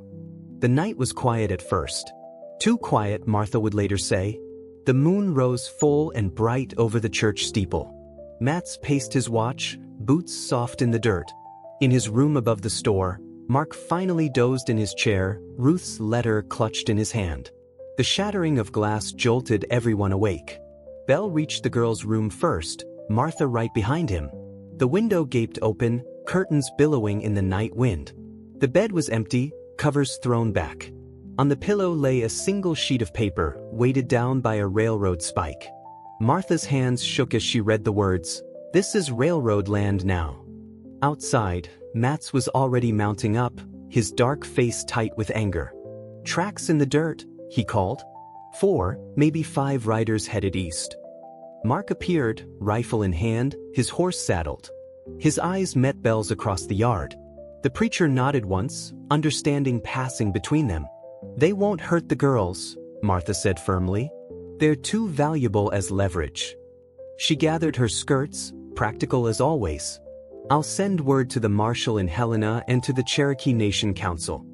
S1: The night was quiet at first. Too quiet, Martha would later say. The moon rose full and bright over the church steeple. Matz paced his watch, boots soft in the dirt. In his room above the store, Mark finally dozed in his chair, Ruth's letter clutched in his hand. The shattering of glass jolted everyone awake. Bell reached the girl's room first, Martha right behind him. The window gaped open, curtains billowing in the night wind. The bed was empty, covers thrown back. On the pillow lay a single sheet of paper, weighted down by a railroad spike. Martha's hands shook as she read the words, "This is railroad land now." Outside, Mats was already mounting up, his dark face tight with anger. "Tracks in the dirt," he called. 4, maybe 5 riders headed east. Mark appeared, rifle in hand, his horse saddled. His eyes met Bell's across the yard. The preacher nodded once, understanding passing between them. "They won't hurt the girls," Martha said firmly. "They're too valuable as leverage." She gathered her skirts, practical as always. "I'll send word to the marshal in Helena and to the Cherokee Nation Council."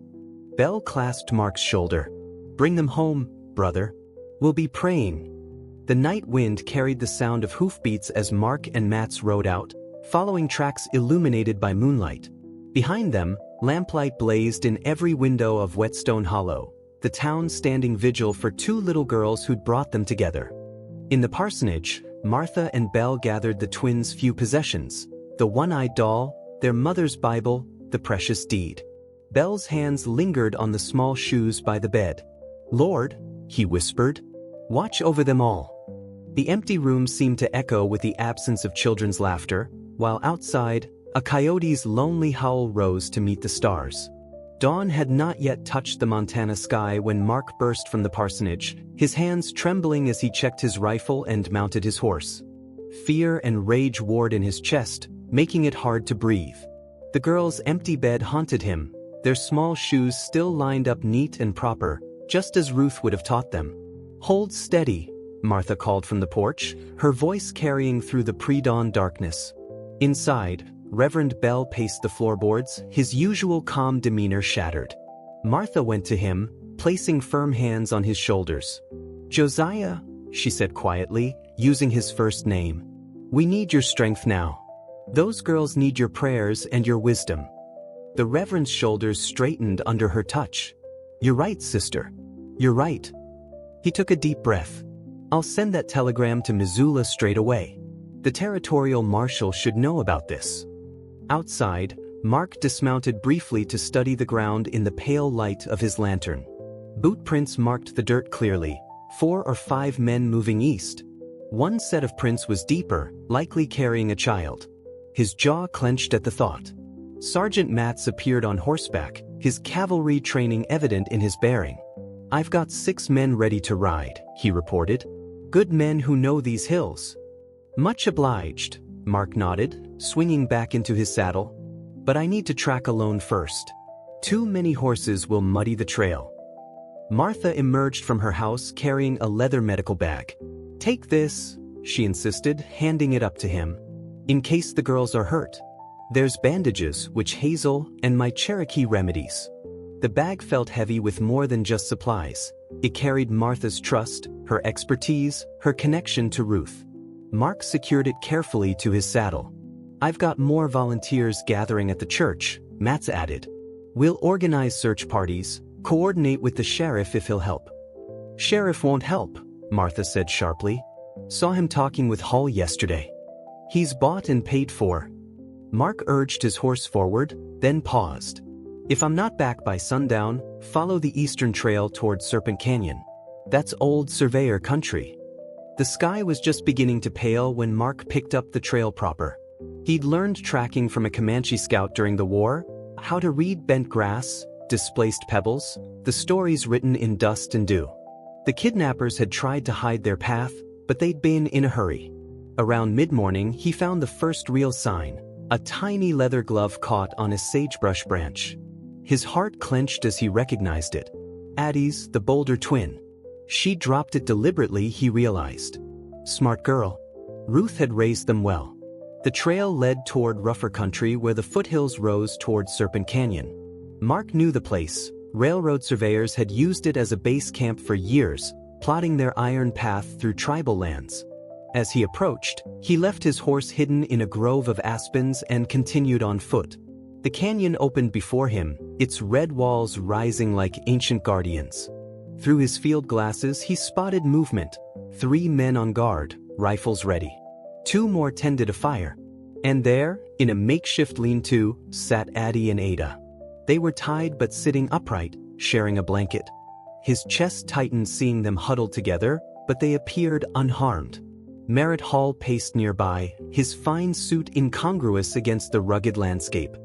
S1: Bell clasped Mark's shoulder. "Bring them home, brother. We'll be praying." The night wind carried the sound of hoofbeats as Mark and Mats rode out, following tracks illuminated by moonlight. Behind them, lamplight blazed in every window of Wetstone Hollow, the town standing vigil for 2 little girls who'd brought them together. In the parsonage, Martha and Bell gathered the twins' few possessions, the one-eyed doll, their mother's Bible, the precious deed. Bell's hands lingered on the small shoes by the bed. "Lord," he whispered, "watch over them all." The empty room seemed to echo with the absence of children's laughter, while outside, a coyote's lonely howl rose to meet the stars. Dawn had not yet touched the Montana sky when Mark burst from the parsonage, his hands trembling as he checked his rifle and mounted his horse. Fear and rage warred in his chest, making it hard to breathe. The girl's empty bed haunted him, their small shoes still lined up neat and proper, just as Ruth would have taught them. "Hold steady," Martha called from the porch, her voice carrying through the pre-dawn darkness. Inside, Reverend Bell paced the floorboards, his usual calm demeanor shattered. Martha went to him, placing firm hands on his shoulders. "Josiah," she said quietly, using his first name. "We need your strength now. Those girls need your prayers and your wisdom." The Reverend's shoulders straightened under her touch. "You're right, sister. You're right." He took a deep breath. "I'll send that telegram to Missoula straight away. The territorial marshal should know about this." Outside, Mark dismounted briefly to study the ground in the pale light of his lantern. Boot prints marked the dirt clearly, 4 or 5 men moving east. One set of prints was deeper, likely carrying a child. His jaw clenched at the thought. Sergeant Mats appeared on horseback, his cavalry training evident in his bearing. "I've got 6 men ready to ride," he reported. "Good men who know these hills." "Much obliged," Mark nodded, swinging back into his saddle. "But I need to track alone first. Too many horses will muddy the trail." Martha emerged from her house carrying a leather medical bag. "Take this," she insisted, handing it up to him. "In case the girls are hurt. There's bandages, witch hazel, and my Cherokee remedies." The bag felt heavy with more than just supplies. It carried Martha's trust, her expertise, her connection to Ruth. Mark secured it carefully to his saddle. "I've got more volunteers gathering at the church," Mats added. "We'll organize search parties, coordinate with the sheriff if he'll help." "Sheriff won't help," Martha said sharply. "Saw him talking with Hall yesterday. He's bought and paid for." Mark urged his horse forward, then paused. "If I'm not back by sundown, follow the eastern trail toward Serpent Canyon. That's old surveyor country." The sky was just beginning to pale when Mark picked up the trail proper. He'd learned tracking from a Comanche scout during the war, how to read bent grass, displaced pebbles, the stories written in dust and dew. The kidnappers had tried to hide their path, but they'd been in a hurry. Around mid-morning, he found the first real sign, a tiny leather glove caught on a sagebrush branch. His heart clenched as he recognized it. Addie's, the Boulder twin. She dropped it deliberately, he realized. Smart girl. Ruth had raised them well. The trail led toward rougher country where the foothills rose toward Serpent Canyon. Mark knew the place. Railroad surveyors had used it as a base camp for years, plotting their iron path through tribal lands. As he approached, he left his horse hidden in a grove of aspens and continued on foot. The canyon opened before him, its red walls rising like ancient guardians. Through his field glasses, he spotted movement. 3 men on guard, rifles ready. 2 more tended a fire. And there, in a makeshift lean-to, sat Addie and Ada. They were tied but sitting upright, sharing a blanket. His chest tightened seeing them huddled together, but they appeared unharmed. Merritt Hall paced nearby, his fine suit incongruous against the rugged landscape.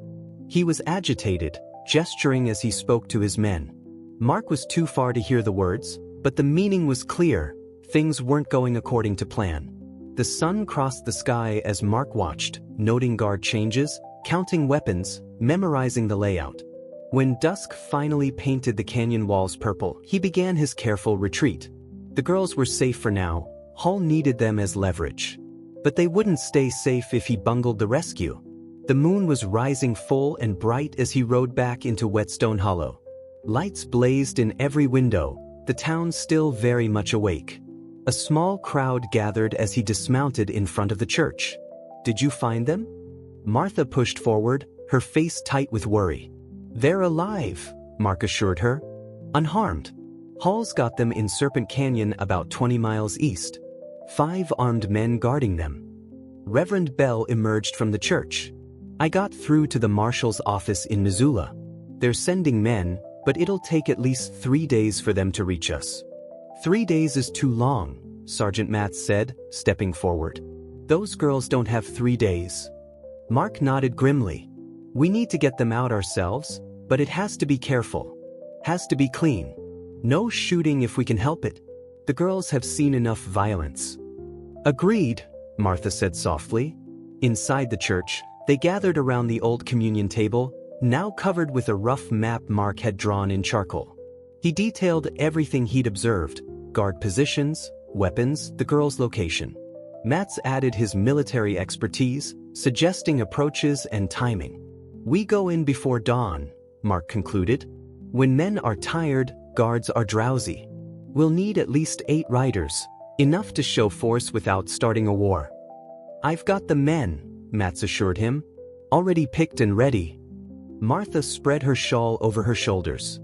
S1: He was agitated, gesturing as he spoke to his men. Mark was too far to hear the words, but the meaning was clear. Things weren't going according to plan. The sun crossed the sky as Mark watched, noting guard changes, counting weapons, memorizing the layout. When dusk finally painted the canyon walls purple, he began his careful retreat. The girls were safe for now. Hall needed them as leverage. But they wouldn't stay safe if he bungled the rescue. The moon was rising full and bright as he rode back into Wetstone Hollow. Lights blazed in every window, the town still very much awake. A small crowd gathered as he dismounted in front of the church. "Did you find them?" Martha pushed forward, her face tight with worry. "They're alive," Mark assured her. "Unharmed. Hall's got them in Serpent Canyon about 20 miles east. 5 armed men guarding them." Reverend Bell emerged from the church. "I got through to the marshal's office in Missoula. They're sending men, but it'll take at least 3 days for them to reach us." 3 days is too long, Sergeant Matz said, stepping forward. "Those girls don't have 3 days." Mark nodded grimly. "We need to get them out ourselves, but it has to be careful. Has to be clean. No shooting if we can help it. The girls have seen enough violence." "Agreed," Martha said softly. Inside the church, they gathered around the old communion table, now covered with a rough map Mark had drawn in charcoal. He detailed everything he'd observed: guard positions, weapons, the girls' location. Matz added his military expertise, suggesting approaches and timing. "We go in before dawn," Mark concluded. "When men are tired, guards are drowsy. We'll need at least 8 riders, enough to show force without starting a war." "I've got the men," Matz assured him. "Already picked and ready." Martha spread her shawl over her shoulders.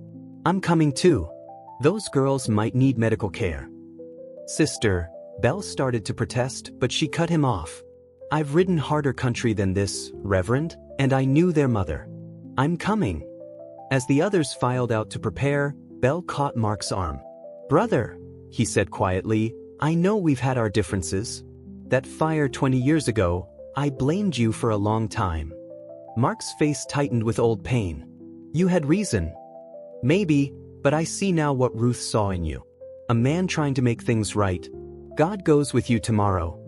S1: "I'm coming too. Those girls might need medical care." "Sister," Bell started to protest, but she cut him off. "I've ridden harder country than this, Reverend, and I knew their mother. I'm coming." As the others filed out to prepare, Bell caught Mark's arm. "Brother," he said quietly, "I know we've had our differences. That fire 20 years ago, I blamed you for a long time." Mark's face tightened with old pain. "You had reason. Maybe, but I see now what Ruth saw in you. A man trying to make things right. God goes with you tomorrow."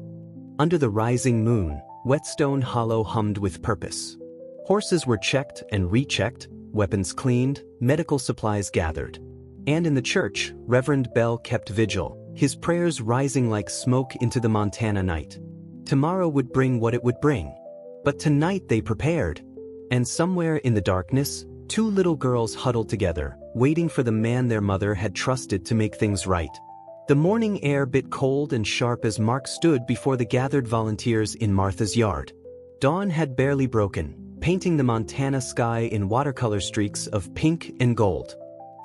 S1: Under the rising moon, Whetstone Hollow hummed with purpose. Horses were checked and rechecked, weapons cleaned, medical supplies gathered. And in the church, Reverend Bell kept vigil, his prayers rising like smoke into the Montana night. Tomorrow would bring what it would bring. But tonight they prepared. And somewhere in the darkness, 2 little girls huddled together, waiting for the man their mother had trusted to make things right. The morning air bit cold and sharp as Mark stood before the gathered volunteers in Martha's yard. Dawn had barely broken, painting the Montana sky in watercolor streaks of pink and gold.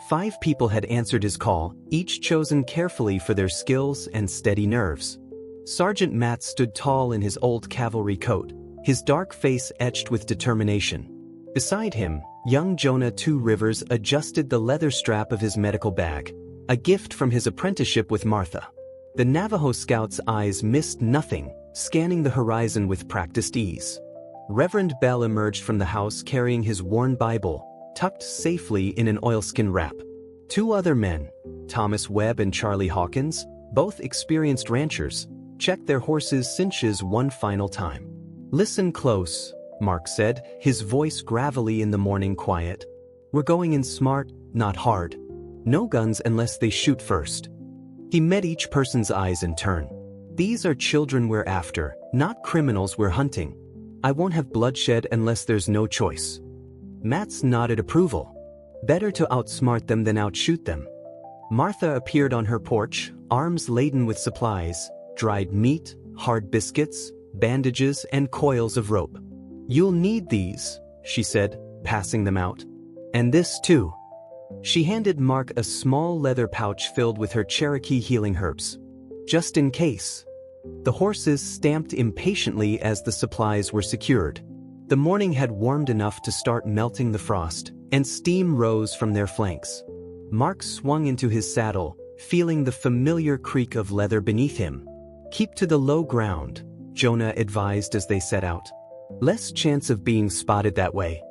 S1: 5 people had answered his call, each chosen carefully for their skills and steady nerves. Sergeant Matt stood tall in his old cavalry coat, his dark face etched with determination. Beside him, young Jonah Two Rivers adjusted the leather strap of his medical bag, a gift from his apprenticeship with Martha. The Navajo scout's eyes missed nothing, scanning the horizon with practiced ease. Reverend Bell emerged from the house carrying his worn Bible, tucked safely in an oilskin wrap. 2 other men, Thomas Webb and Charlie Hawkins, both experienced ranchers, checked their horses' cinches one final time. "Listen close," Mark said, his voice gravelly in the morning quiet. "We're going in smart, not hard. No guns unless they shoot first." He met each person's eyes in turn. "These are children we're after, not criminals we're hunting. I won't have bloodshed unless there's no choice." Matz nodded approval. Better to outsmart them than outshoot them. Martha appeared on her porch, arms laden with supplies, dried meat, hard biscuits, bandages, and coils of rope. "You'll need these," she said, passing them out. "And this too." She handed Mark a small leather pouch filled with her Cherokee healing herbs. Just in case. The horses stamped impatiently as the supplies were secured. The morning had warmed enough to start melting the frost, and steam rose from their flanks. Mark swung into his saddle, feeling the familiar creak of leather beneath him. "Keep to the low ground," Jonah advised as they set out. "Less chance of being spotted that way."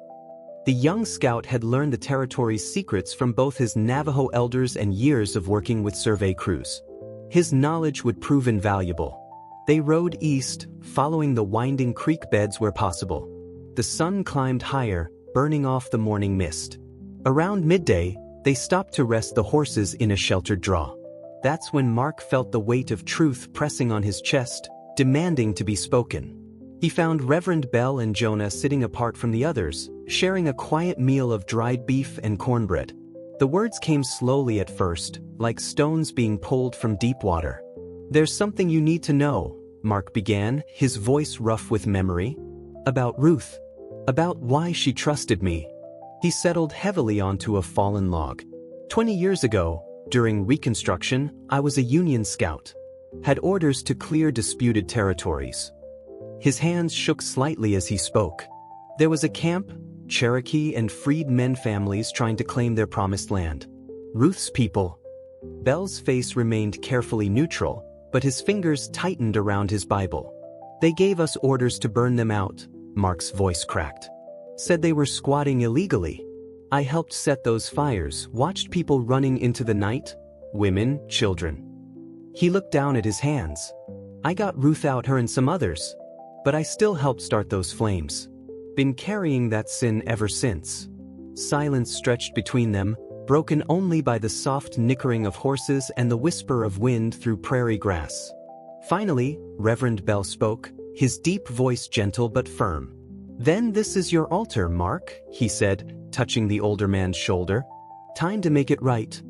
S1: The young scout had learned the territory's secrets from both his Navajo elders and years of working with survey crews. His knowledge would prove invaluable. They rode east, following the winding creek beds where possible. The sun climbed higher, burning off the morning mist. Around midday, they stopped to rest the horses in a sheltered draw. That's when Mark felt the weight of truth pressing on his chest, demanding to be spoken. He found Reverend Bell and Jonah sitting apart from the others, sharing a quiet meal of dried beef and cornbread. The words came slowly at first, like stones being pulled from deep water. "There's something you need to know," Mark began, his voice rough with memory. "About Ruth. About why she trusted me." He settled heavily onto a fallen log. 20 years ago, during Reconstruction, I was a Union scout. Had orders to clear disputed territories. His hands shook slightly as he spoke. There was a camp, Cherokee and freed men families trying to claim their promised land. Ruth's people. Bell's face remained carefully neutral, but his fingers tightened around his Bible. "They gave us orders to burn them out," Mark's voice cracked. "Said they were squatting illegally. I helped set those fires, watched people running into the night, women, children." He looked down at his hands. "I got Ruth out, her and some others. But I still helped start those flames. Been carrying that sin ever since." Silence stretched between them, broken only by the soft nickering of horses and the whisper of wind through prairie grass. Finally, Reverend Bell spoke, his deep voice gentle but firm. "Then this is your altar, Mark," he said, touching the older man's shoulder. "Time to make it right."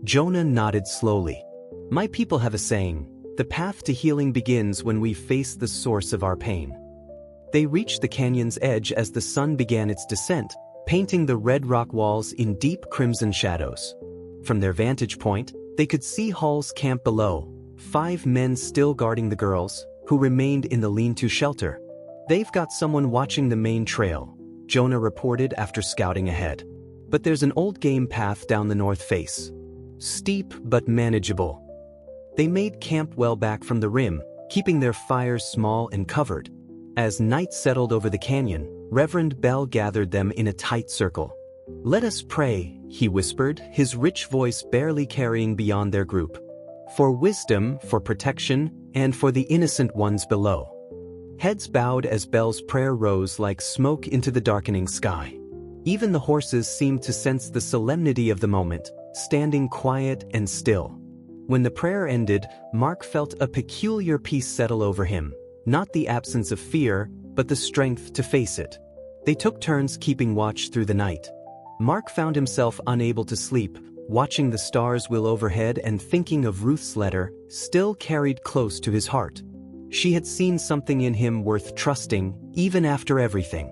S1: Jonah nodded slowly. "My people have a saying. The path to healing begins when we face the source of our pain." They reached the canyon's edge as the sun began its descent, painting the red rock walls in deep crimson shadows. From their vantage point, they could see Hall's camp below, 5 men still guarding the girls, who remained in the lean-to shelter. "They've got someone watching the main trail," Jonah reported after scouting ahead. "But there's an old game path down the north face. Steep but manageable." They made camp well back from the rim, keeping their fires small and covered. As night settled over the canyon, Reverend Bell gathered them in a tight circle. "Let us pray," he whispered, his rich voice barely carrying beyond their group. "For wisdom, for protection, and for the innocent ones below." Heads bowed as Bell's prayer rose like smoke into the darkening sky. Even the horses seemed to sense the solemnity of the moment, standing quiet and still. When the prayer ended, Mark felt a peculiar peace settle over him, not the absence of fear, but the strength to face it. They took turns keeping watch through the night. Mark found himself unable to sleep, watching the stars wheel overhead and thinking of Ruth's letter, still carried close to his heart. She had seen something in him worth trusting, even after everything.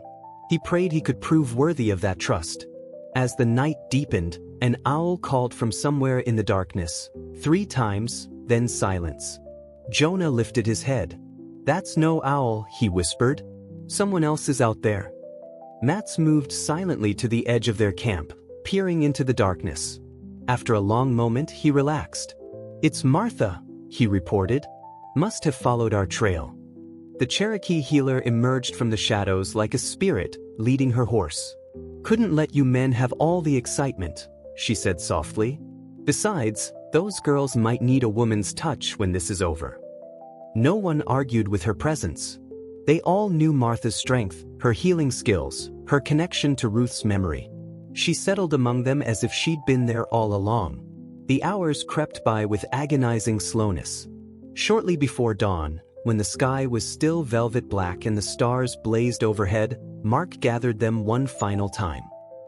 S1: He prayed he could prove worthy of that trust. As the night deepened, an owl called from somewhere in the darkness, 3 times, then silence. Jonah lifted his head. "That's no owl," he whispered. "Someone else is out there." Mats moved silently to the edge of their camp, peering into the darkness. After a long moment, he relaxed. "It's Martha," he reported. "Must have followed our trail." The Cherokee healer emerged from the shadows like a spirit, leading her horse. "Couldn't let you men have all the excitement," she said softly. "Besides, those girls might need a woman's touch when this is over." No one argued with her presence. They all knew Martha's strength, her healing skills, her connection to Ruth's memory. She settled among them as if she'd been there all along. The hours crept by with agonizing slowness. Shortly before dawn, when the sky was still velvet black and the stars blazed overhead, Mark gathered them one final time.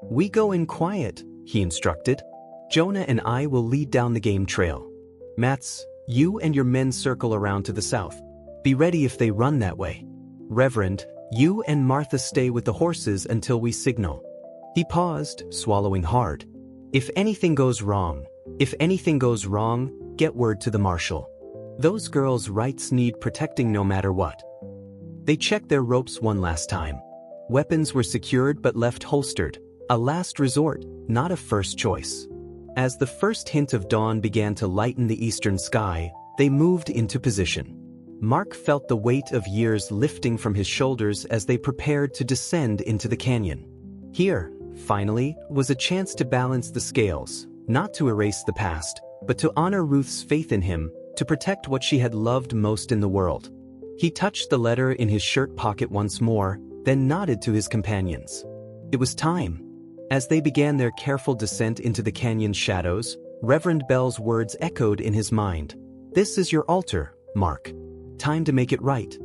S1: "We go in quiet," he instructed. "Jonah and I will lead down the game trail. Mats, you and your men circle around to the south. Be ready if they run that way. Reverend, you and Martha stay with the horses until we signal." He paused, swallowing hard. If anything goes wrong, get word to the marshal. Those girls' rights need protecting no matter what. They checked their ropes one last time. Weapons were secured but left holstered, a last resort, not a first choice. As the first hint of dawn began to lighten the eastern sky, they moved into position. Mark felt the weight of years lifting from his shoulders as they prepared to descend into the canyon. Here, finally, was a chance to balance the scales, not to erase the past, but to honor Ruth's faith in him, to protect what she had loved most in the world. He touched the letter in his shirt pocket once more, then nodded to his companions. It was time. As they began their careful descent into the canyon's shadows, Reverend Bell's words echoed in his mind. "This is your altar, Mark. Time to make it right."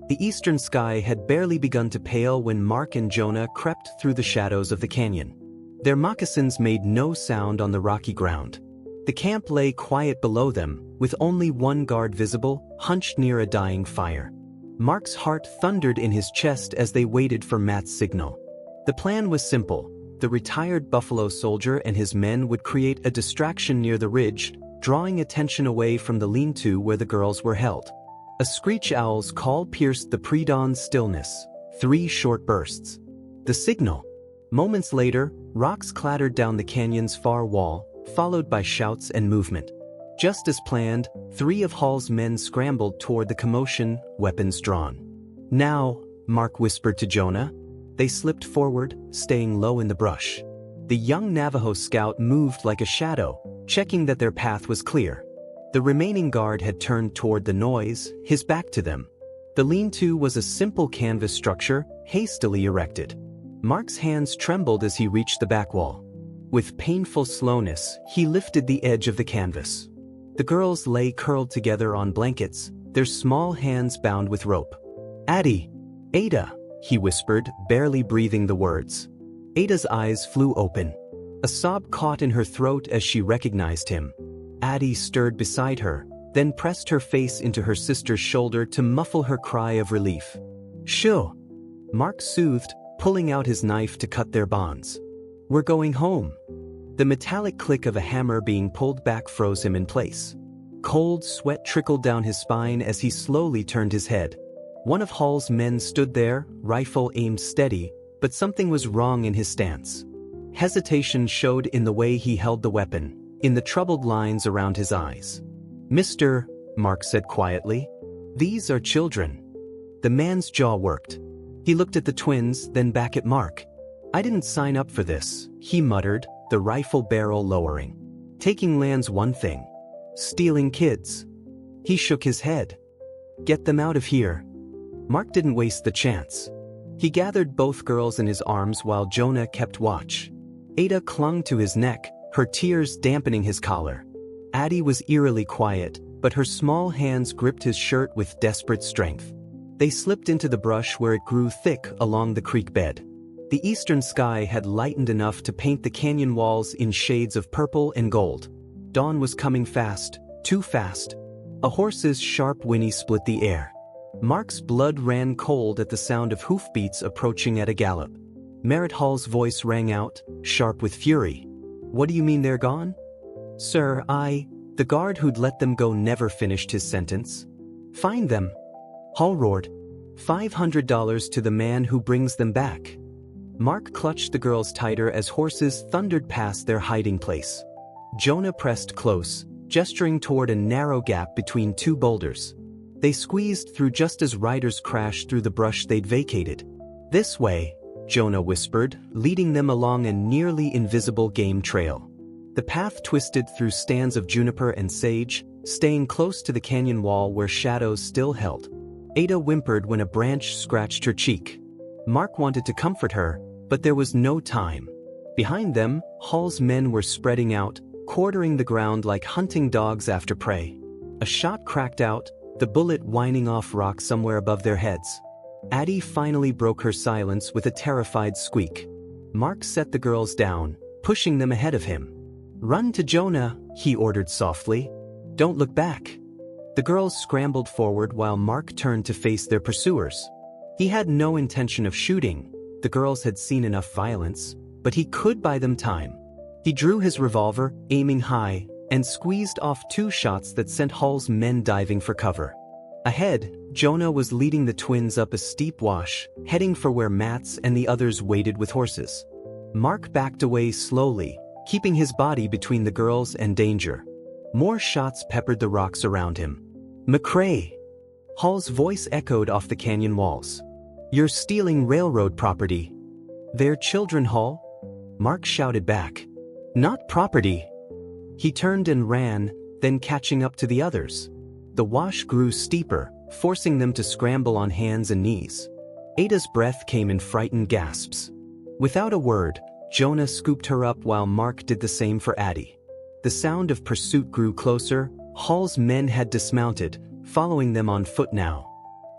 S1: The eastern sky had barely begun to pale when Mark and Jonah crept through the shadows of the canyon. Their moccasins made no sound on the rocky ground. The camp lay quiet below them, with only one guard visible, hunched near a dying fire. Mark's heart thundered in his chest as they waited for Matt's signal. The plan was simple. The retired buffalo soldier and his men would create a distraction near the ridge, drawing attention away from the lean-to where the girls were held. A screech owl's call pierced the pre-dawn stillness, 3 short bursts. The signal. Moments later, rocks clattered down the canyon's far wall, followed by shouts and movement. Just as planned, 3 of Hall's men scrambled toward the commotion, weapons drawn. "Now," Mark whispered to Jonah. They slipped forward, staying low in the brush. The young Navajo scout moved like a shadow, checking that their path was clear. The remaining guard had turned toward the noise, his back to them. The lean-to was a simple canvas structure, hastily erected. Mark's hands trembled as he reached the back wall. With painful slowness, he lifted the edge of the canvas. The girls lay curled together on blankets, their small hands bound with rope. "Addie! Ada!" he whispered, barely breathing the words. Ada's eyes flew open. A sob caught in her throat as she recognized him. Addie stirred beside her, then pressed her face into her sister's shoulder to muffle her cry of relief. "Shoo!" Mark soothed, pulling out his knife to cut their bonds. "We're going home." The metallic click of a hammer being pulled back froze him in place. Cold sweat trickled down his spine as he slowly turned his head. One of Hall's men stood there, rifle aimed steady, but something was wrong in his stance. Hesitation showed in the way he held the weapon, in the troubled lines around his eyes. "Mr. Mark said quietly, "These are children." The man's jaw worked. He looked at the twins, then back at Mark. "I didn't sign up for this," he muttered, the rifle barrel lowering. "Taking land's one thing. Stealing kids." He shook his head. "Get them out of here." Mark didn't waste the chance. He gathered both girls in his arms while Jonah kept watch. Ada clung to his neck, her tears dampening his collar. Addie was eerily quiet, but her small hands gripped his shirt with desperate strength. They slipped into the brush where it grew thick along the creek bed. The eastern sky had lightened enough to paint the canyon walls in shades of purple and gold. Dawn was coming fast, too fast. A horse's sharp whinny split the air. Mark's blood ran cold at the sound of hoofbeats approaching at a gallop. Merritt Hall's voice rang out, sharp with fury. "What do you mean they're gone?" "Sir, The guard who'd let them go never finished his sentence. "Find them!" Hall roared. $500 to the man who brings them back. Mark clutched the girls tighter as horses thundered past their hiding place. Jonah pressed close, gesturing toward a narrow gap between 2 boulders. They squeezed through just as riders crashed through the brush they'd vacated. "This way," Jonah whispered, leading them along a nearly invisible game trail. The path twisted through stands of juniper and sage, staying close to the canyon wall where shadows still held. Ada whimpered when a branch scratched her cheek. Mark wanted to comfort her, but there was no time. Behind them, Hall's men were spreading out, quartering the ground like hunting dogs after prey. A shot cracked out, the bullet whining off rock somewhere above their heads. Addie finally broke her silence with a terrified squeak. Mark set the girls down, pushing them ahead of him. "Run to Jonah," he ordered softly. "Don't look back." The girls scrambled forward while Mark turned to face their pursuers. He had no intention of shooting. The girls had seen enough violence, but he could buy them time. He drew his revolver, aiming high, and squeezed off 2 shots that sent Hall's men diving for cover. Ahead, Jonah was leading the twins up a steep wash, heading for where Mats and the others waited with horses. Mark backed away slowly, keeping his body between the girls and danger. More shots peppered the rocks around him. "McCrae!" Hall's voice echoed off the canyon walls. "You're stealing railroad property." "They're children, Hall," Mark shouted back. "Not property." He turned and ran, then catching up to the others. The wash grew steeper, forcing them to scramble on hands and knees. Ada's breath came in frightened gasps. Without a word, Jonah scooped her up while Mark did the same for Addie. The sound of pursuit grew closer. Hall's men had dismounted, following them on foot now.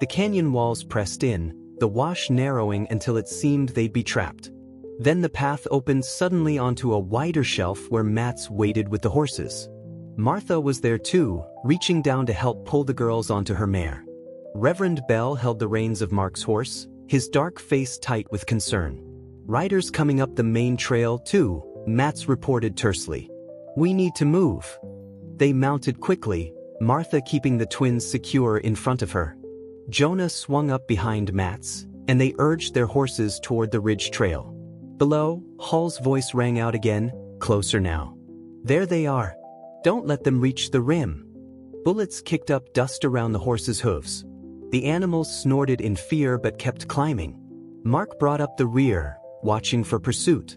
S1: The canyon walls pressed in, the wash narrowing until it seemed they'd be trapped. Then the path opened suddenly onto a wider shelf where Mats waited with the horses. Martha was there too, reaching down to help pull the girls onto her mare. Reverend Bell held the reins of Mark's horse, his dark face tight with concern. "Riders coming up the main trail too," Mats reported tersely. "We need to move." They mounted quickly, Martha keeping the twins secure in front of her. Jonah swung up behind Mats, and they urged their horses toward the ridge trail. Below, Hall's voice rang out again, "Closer now." "There they are. Don't let them reach the rim." Bullets kicked up dust around the horses' hooves. The animals snorted in fear but kept climbing. Mark brought up the rear, watching for pursuit.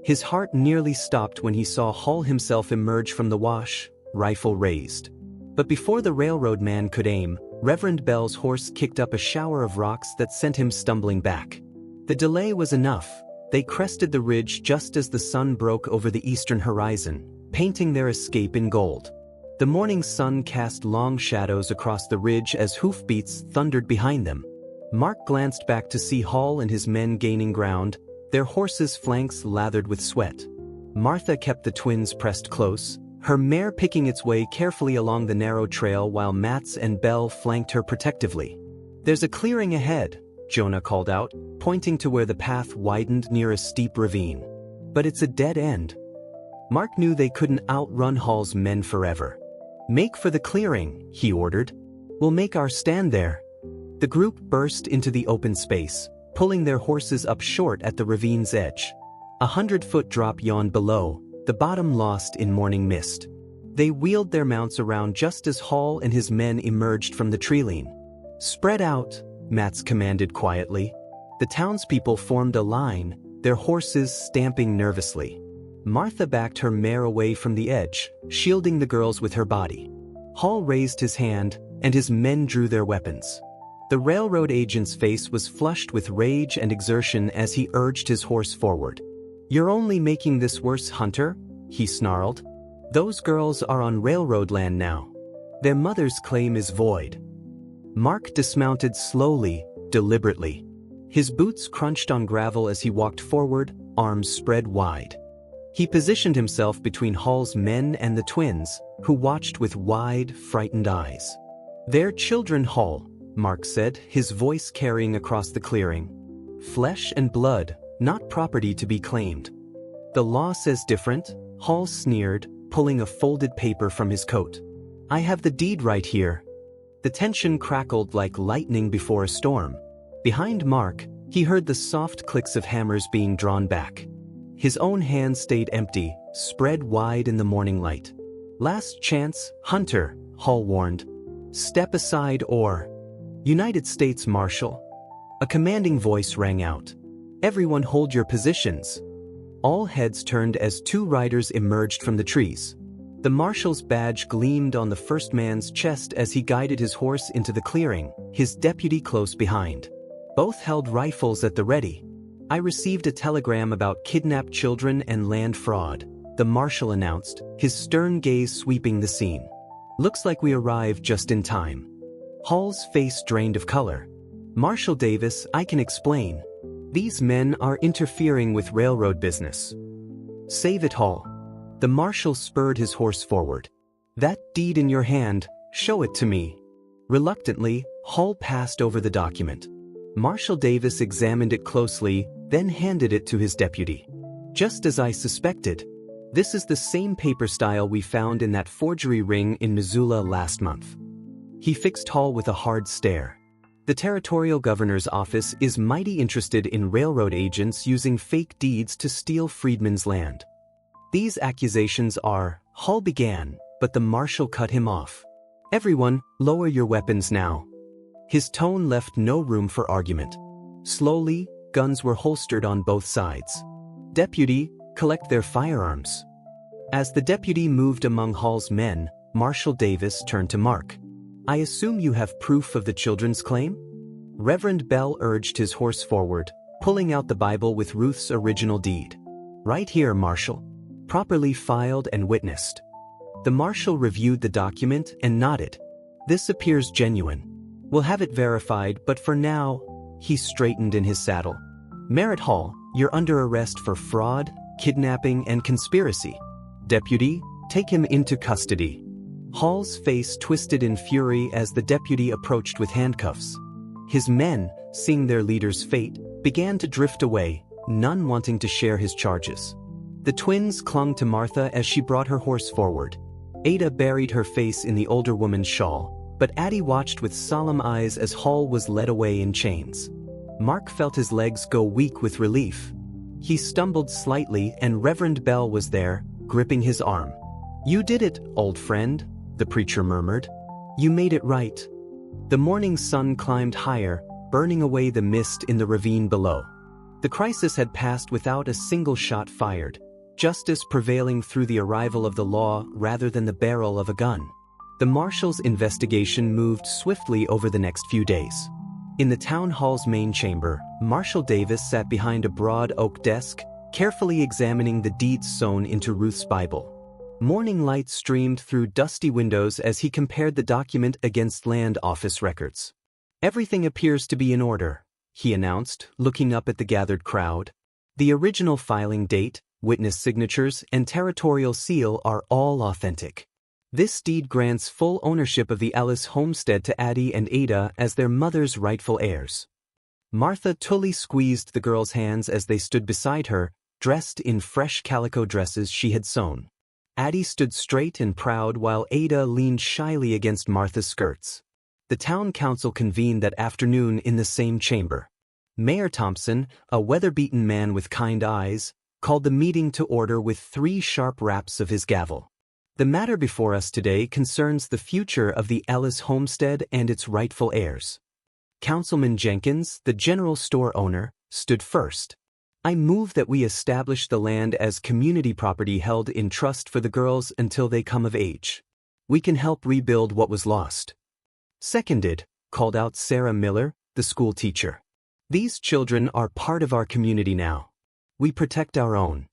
S1: His heart nearly stopped when he saw Hall himself emerge from the wash, rifle raised. But before the railroad man could aim, Reverend Bell's horse kicked up a shower of rocks that sent him stumbling back. The delay was enough. They crested the ridge just as the sun broke over the eastern horizon, painting their escape in gold. The morning sun cast long shadows across the ridge as hoofbeats thundered behind them. Mark glanced back to see Hall and his men gaining ground, their horses' flanks lathered with sweat. Martha kept the twins pressed close, her mare picking its way carefully along the narrow trail while Mats and Bell flanked her protectively. "There's a clearing ahead," Jonah called out, pointing to where the path widened near a steep ravine. "But it's a dead end." Mark knew they couldn't outrun Hall's men forever. "Make for the clearing," he ordered. "We'll make our stand there." The group burst into the open space, pulling their horses up short at the ravine's edge. 100-foot drop yawned below, the bottom lost in morning mist. They wheeled their mounts around just as Hall and his men emerged from the treeline. "Spread out," Mats commanded quietly. The townspeople formed a line, their horses stamping nervously. Martha backed her mare away from the edge, shielding the girls with her body. Hall raised his hand, and his men drew their weapons. The railroad agent's face was flushed with rage and exertion as he urged his horse forward. "You're only making this worse, Hunter," he snarled. "Those girls are on railroad land now. Their mother's claim is void." Mark dismounted slowly, deliberately. His boots crunched on gravel as he walked forward, arms spread wide. He positioned himself between Hall's men and the twins, who watched with wide, frightened eyes. "They're children, Hall," Mark said, his voice carrying across the clearing. "Flesh and blood, not property to be claimed." "The law says different," Hall sneered, pulling a folded paper from his coat. "I have the deed right here." The tension crackled like lightning before a storm. Behind Mark, he heard the soft clicks of hammers being drawn back. His own hand stayed empty, spread wide in the morning light. "Last chance, Hunter," Hall warned. "Step aside or—" "United States Marshal." A commanding voice rang out. "Everyone hold your positions." All heads turned as 2 riders emerged from the trees. The marshal's badge gleamed on the first man's chest as he guided his horse into the clearing, his deputy close behind. Both held rifles at the ready. "I received a telegram about kidnapped children and land fraud," the marshal announced, his stern gaze sweeping the scene. "Looks like we arrived just in time." Hall's face drained of color. "Marshal Davis, I can explain. These men are interfering with railroad business." "Save it, Hall." The marshal spurred his horse forward. "That deed in your hand, show it to me." Reluctantly, Hall passed over the document. Marshal Davis examined it closely, then handed it to his deputy. "Just as I suspected." This is the same paper style we found in that forgery ring in Missoula last month. He fixed Hall with a hard stare. The territorial governor's office is mighty interested in railroad agents using fake deeds to steal freedmen's land. These accusations are, Hall began, but the marshal cut him off. Everyone, lower your weapons now. His tone left no room for argument. Slowly, guns were holstered on both sides. Deputy, collect their firearms. As the deputy moved among Hall's men, Marshal Davis turned to Mark. I assume you have proof of the children's claim? Reverend Bell urged his horse forward, pulling out the Bible with Ruth's original deed. Right here, Marshal. Properly filed and witnessed. The marshal reviewed the document and nodded. This appears genuine. We'll have it verified, but for now, he straightened in his saddle. Merritt Hall, you're under arrest for fraud, kidnapping, and conspiracy. Deputy, take him into custody. Hall's face twisted in fury as the deputy approached with handcuffs. His men, seeing their leader's fate, began to drift away, none wanting to share his charges. The twins clung to Martha as she brought her horse forward. Ada buried her face in the older woman's shawl, but Addie watched with solemn eyes as Hall was led away in chains. Mark felt his legs go weak with relief. He stumbled slightly and Reverend Bell was there, gripping his arm. You did it, old friend, the preacher murmured. You made it right. The morning sun climbed higher, burning away the mist in the ravine below. The crisis had passed without a single shot fired, justice prevailing through the arrival of the law rather than the barrel of a gun. The marshal's investigation moved swiftly over the next few days. In the town hall's main chamber, Marshal Davis sat behind a broad oak desk, carefully examining the deeds sewn into Ruth's Bible. Morning light streamed through dusty windows as he compared the document against land office records. Everything appears to be in order, he announced, looking up at the gathered crowd. The original filing date, witness signatures, and territorial seal are all authentic. This deed grants full ownership of the Ellis homestead to Addie and Ada as their mother's rightful heirs. Martha Tully squeezed the girls' hands as they stood beside her, dressed in fresh calico dresses she had sewn. Addie stood straight and proud while Ada leaned shyly against Martha's skirts. The town council convened that afternoon in the same chamber. Mayor Thompson, a weather-beaten man with kind eyes, called the meeting to order with 3 sharp raps of his gavel. The matter before us today concerns the future of the Ellis homestead and its rightful heirs. Councilman Jenkins, the general store owner, stood first. I move that we establish the land as community property held in trust for the girls until they come of age. We can help rebuild what was lost. Seconded, called out Sarah Miller, the school teacher. These children are part of our community now. We protect our own.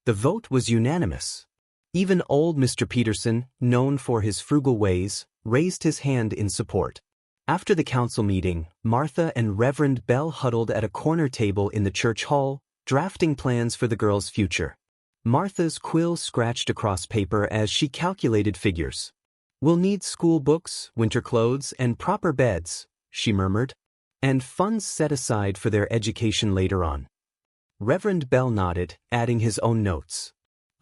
S1: The vote was unanimous. Even old Mr. Peterson, known for his frugal ways, raised his hand in support. After the council meeting, Martha and Reverend Bell huddled at a corner table in the church hall, drafting plans for the girls' future. Martha's quill scratched across paper as she calculated figures. We'll need school books, winter clothes, and proper beds, she murmured, and funds set aside for their education later on. Reverend Bell nodded, adding his own notes.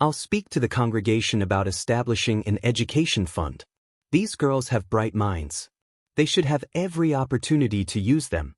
S1: I'll speak to the congregation about establishing an education fund. These girls have bright minds. They should have every opportunity to use them.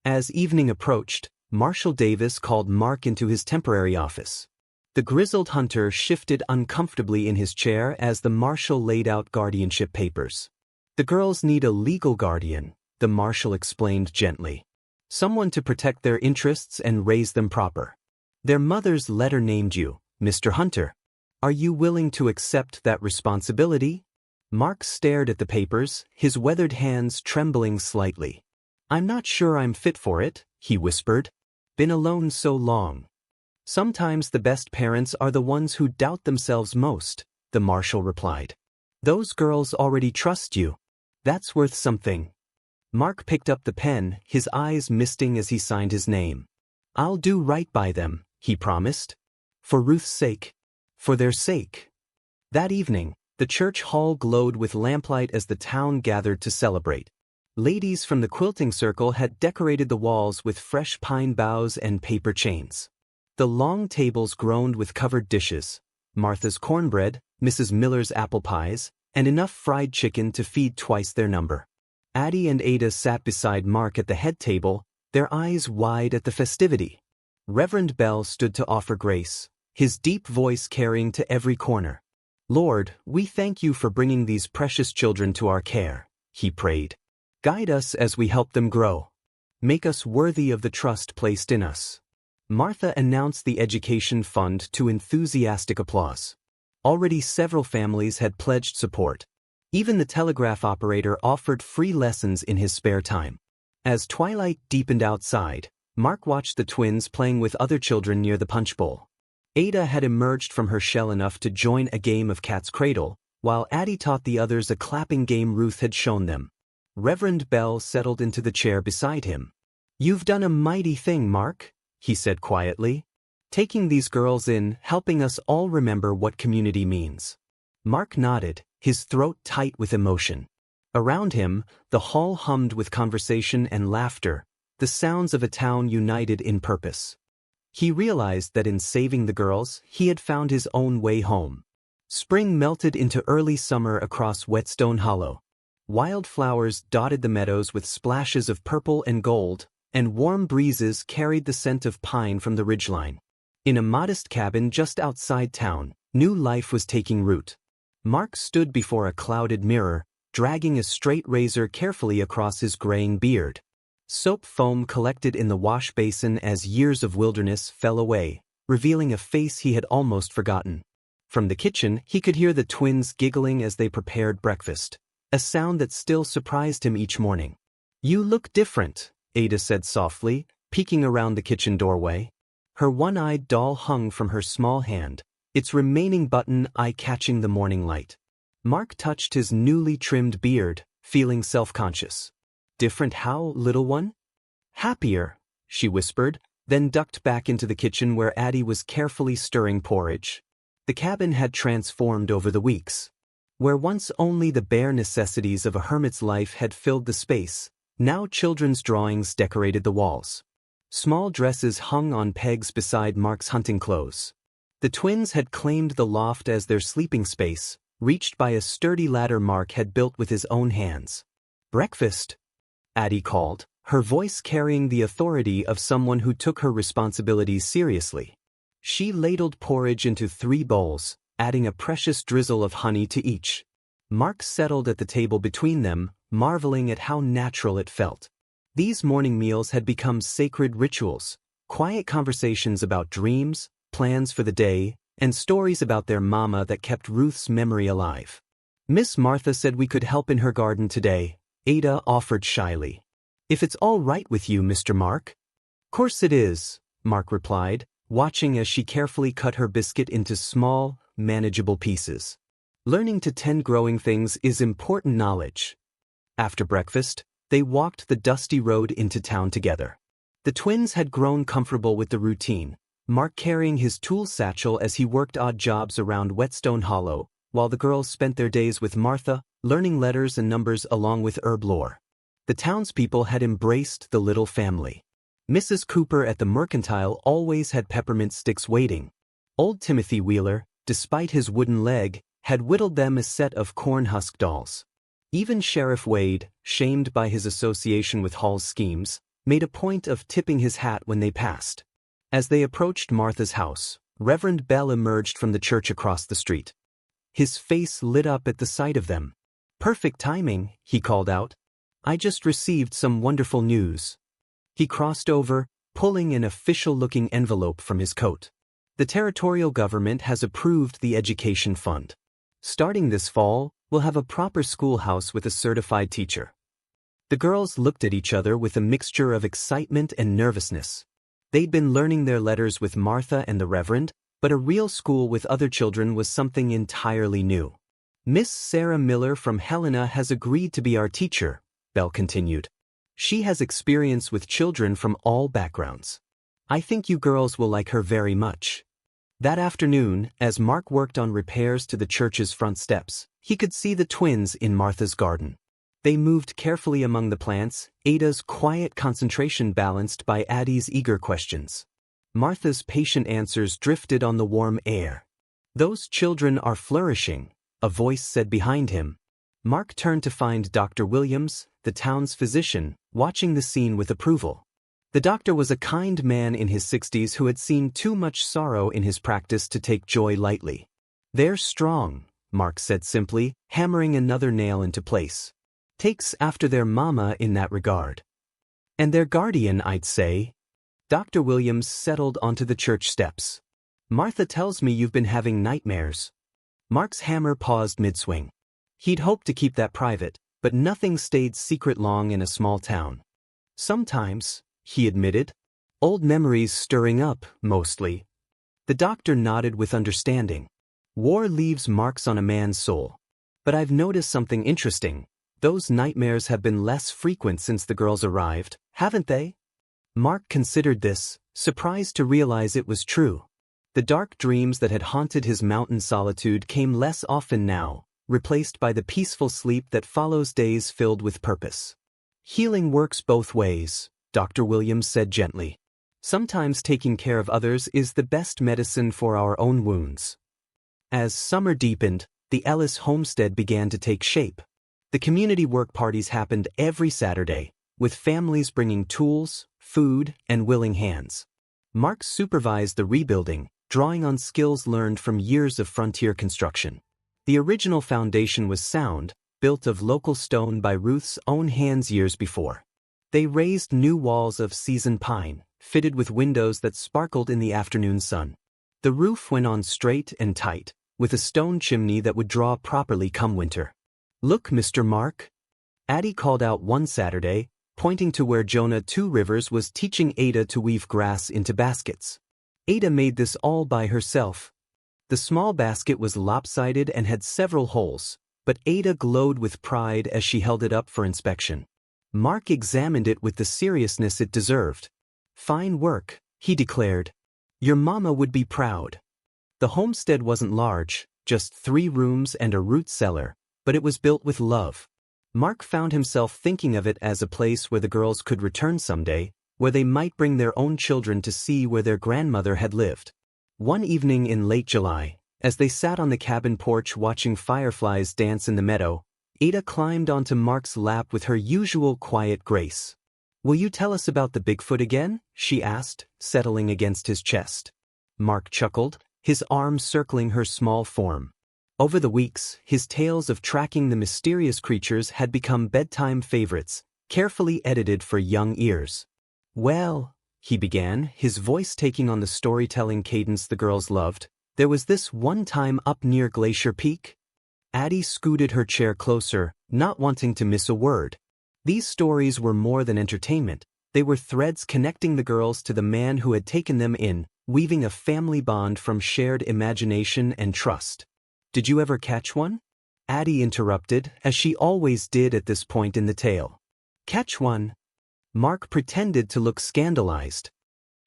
S1: As evening approached, Marshal Davis called Mark into his temporary office. The grizzled hunter shifted uncomfortably in his chair as the marshal laid out guardianship papers. The girls need a legal guardian, the marshal explained gently. Someone to protect their interests and raise them proper. Their mother's letter named you, Mr. Hunter. Are you willing to accept that responsibility? Mark stared at the papers, his weathered hands trembling slightly. I'm not sure I'm fit for it, he whispered. Been alone so long. Sometimes the best parents are the ones who doubt themselves most, the marshal replied. Those girls already trust you. That's worth something. Mark picked up the pen, his eyes misting as he signed his name. I'll do right by them, he promised. For Ruth's sake. For their sake. That evening, the church hall glowed with lamplight as the town gathered to celebrate. Ladies from the quilting circle had decorated the walls with fresh pine boughs and paper chains. The long tables groaned with covered dishes, Martha's cornbread, Mrs. Miller's apple pies, and enough fried chicken to feed twice their number. Addie and Ada sat beside Mark at the head table, their eyes wide at the festivity. Reverend Bell stood to offer grace, his deep voice carrying to every corner. "Lord, we thank you for bringing these precious children to our care," he prayed. "Guide us as we help them grow. Make us worthy of the trust placed in us." Martha announced the education fund to enthusiastic applause. Already several families had pledged support. Even the telegraph operator offered free lessons in his spare time. As twilight deepened outside, Mark watched the twins playing with other children near the punch bowl. Ada had emerged from her shell enough to join a game of cat's cradle, while Addie taught the others a clapping game Ruth had shown them. Reverend Bell settled into the chair beside him. "You've done a mighty thing, Mark," he said quietly. "Taking these girls in, helping us all remember what community means." Mark nodded, his throat tight with emotion. Around him, the hall hummed with conversation and laughter, the sounds of a town united in purpose. He realized that in saving the girls, he had found his own way home. Spring melted into early summer across Wetstone Hollow. Wildflowers dotted the meadows with splashes of purple and gold, and warm breezes carried the scent of pine from the ridgeline. In a modest cabin just outside town, new life was taking root. Mark stood before a clouded mirror, dragging a straight razor carefully across his graying beard. Soap foam collected in the wash basin as years of wilderness fell away, revealing a face he had almost forgotten. From the kitchen, he could hear the twins giggling as they prepared breakfast, a sound that still surprised him each morning. "You look different," Ada said softly, peeking around the kitchen doorway. Her one-eyed doll hung from her small hand, its remaining button eye catching the morning light. Mark touched his newly trimmed beard, feeling self-conscious. "Different how, little one?" "Happier," she whispered, then ducked back into the kitchen where Addie was carefully stirring porridge. The cabin had transformed over the weeks. Where once only the bare necessities of a hermit's life had filled the space, now children's drawings decorated the walls. Small dresses hung on pegs beside Mark's hunting clothes. The twins had claimed the loft as their sleeping space, reached by a sturdy ladder Mark had built with his own hands. "Breakfast," Addie called, her voice carrying the authority of someone who took her responsibilities seriously. She ladled porridge into 3 bowls, adding a precious drizzle of honey to each. Mark settled at the table between them, marveling at how natural it felt. These morning meals had become sacred rituals, quiet conversations about dreams, plans for the day, and stories about their mama that kept Ruth's memory alive. "Miss Martha said we could help in her garden today," Ada offered shyly. "If it's all right with you, Mr. Mark." "Course it is," Mark replied, watching as she carefully cut her biscuit into small, manageable pieces. Learning to tend growing things is important knowledge. After breakfast, they walked the dusty road into town together. The twins had grown comfortable with the routine, Mark carrying his tool satchel as he worked odd jobs around Wetstone Hollow, while the girls spent their days with Martha, learning letters and numbers along with herb lore. The townspeople had embraced the little family. Mrs. Cooper at the mercantile always had peppermint sticks waiting. Old Timothy Wheeler, despite his wooden leg, had whittled them a set of corn husk dolls. Even Sheriff Wade, shamed by his association with Hall's schemes, made a point of tipping his hat when they passed. As they approached Martha's house, Reverend Bell emerged from the church across the street. His face lit up at the sight of them. "Perfect timing," he called out. "I just received some wonderful news." He crossed over, pulling an official-looking envelope from his coat. "The territorial government has approved the education fund. Starting this fall, we'll have a proper schoolhouse with a certified teacher." The girls looked at each other with a mixture of excitement and nervousness. They'd been learning their letters with Martha and the Reverend, but a real school with other children was something entirely new. "Miss Sarah Miller from Helena has agreed to be our teacher," Bell continued. "She has experience with children from all backgrounds. I think you girls will like her very much." That afternoon, as Mark worked on repairs to the church's front steps, he could see the twins in Martha's garden. They moved carefully among the plants, Ada's quiet concentration balanced by Addie's eager questions. Martha's patient answers drifted on the warm air. Those children are flourishing, a voice said behind him. Mark turned to find Dr. Williams, the town's physician, watching the scene with approval. The doctor was a kind man in his 60s who had seen too much sorrow in his practice to take joy lightly. "They're strong," Mark said simply, hammering another nail into place. "Takes after their mama in that regard. And their guardian, I'd say." Dr. Williams settled onto the church steps. "Martha tells me you've been having nightmares." Mark's hammer paused mid-swing. He'd hoped to keep that private, but nothing stayed secret long in a small town. "Sometimes," he admitted. "Old memories stirring up, mostly." The doctor nodded with understanding. "War leaves marks on a man's soul. But I've noticed something interesting. Those nightmares have been less frequent since the girls arrived, haven't they?" Mark considered this, surprised to realize it was true. The dark dreams that had haunted his mountain solitude came less often now, replaced by the peaceful sleep that follows days filled with purpose. "Healing works both ways," Dr. Williams said gently. "Sometimes taking care of others is the best medicine for our own wounds." As summer deepened, the Ellis homestead began to take shape. The community work parties happened every Saturday, with families bringing tools, food, and willing hands. Mark supervised the rebuilding, drawing on skills learned from years of frontier construction. The original foundation was sound, built of local stone by Ruth's own hands years before. They raised new walls of seasoned pine, fitted with windows that sparkled in the afternoon sun. The roof went on straight and tight, with a stone chimney that would draw properly come winter. "Look, Mr. Mark," Addie called out one Saturday, pointing to where Jonah Two Rivers was teaching Ada to weave grass into baskets. Ada made this all by herself. The small basket was lopsided and had several holes, but Ada glowed with pride as she held it up for inspection. Mark examined it with the seriousness it deserved. "Fine work," he declared. "Your mama would be proud." The homestead wasn't large, just 3 rooms and a root cellar, but it was built with love. Mark found himself thinking of it as a place where the girls could return someday, where they might bring their own children to see where their grandmother had lived. One evening in late July, as they sat on the cabin porch watching fireflies dance in the meadow, Ada climbed onto Mark's lap with her usual quiet grace. "Will you tell us about the Bigfoot again?" she asked, settling against his chest. Mark chuckled, his arm circling her small form. Over the weeks, his tales of tracking the mysterious creatures had become bedtime favorites, carefully edited for young ears. "Well," he began, his voice taking on the storytelling cadence the girls loved, "there was this one time up near Glacier Peak." Addie scooted her chair closer, not wanting to miss a word. These stories were more than entertainment. They were threads connecting the girls to the man who had taken them in, weaving a family bond from shared imagination and trust. "Did you ever catch one?" Addie interrupted, as she always did at this point in the tale. "Catch one?" Mark pretended to look scandalized.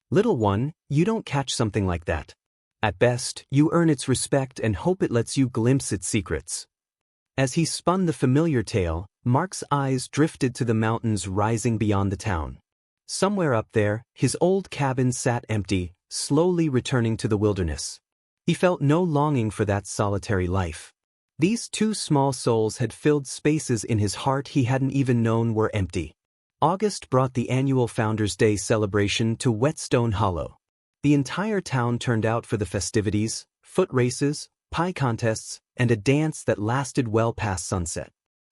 S1: "Little one, you don't catch something like that. At best, you earn its respect and hope it lets you glimpse its secrets." As he spun the familiar tale, Mark's eyes drifted to the mountains rising beyond the town. Somewhere up there, his old cabin sat empty, slowly returning to the wilderness. He felt no longing for that solitary life. These 2 small souls had filled spaces in his heart he hadn't even known were empty. August brought the annual Founders' Day celebration to Wetstone Hollow. The entire town turned out for the festivities, foot races, pie contests, and a dance that lasted well past sunset.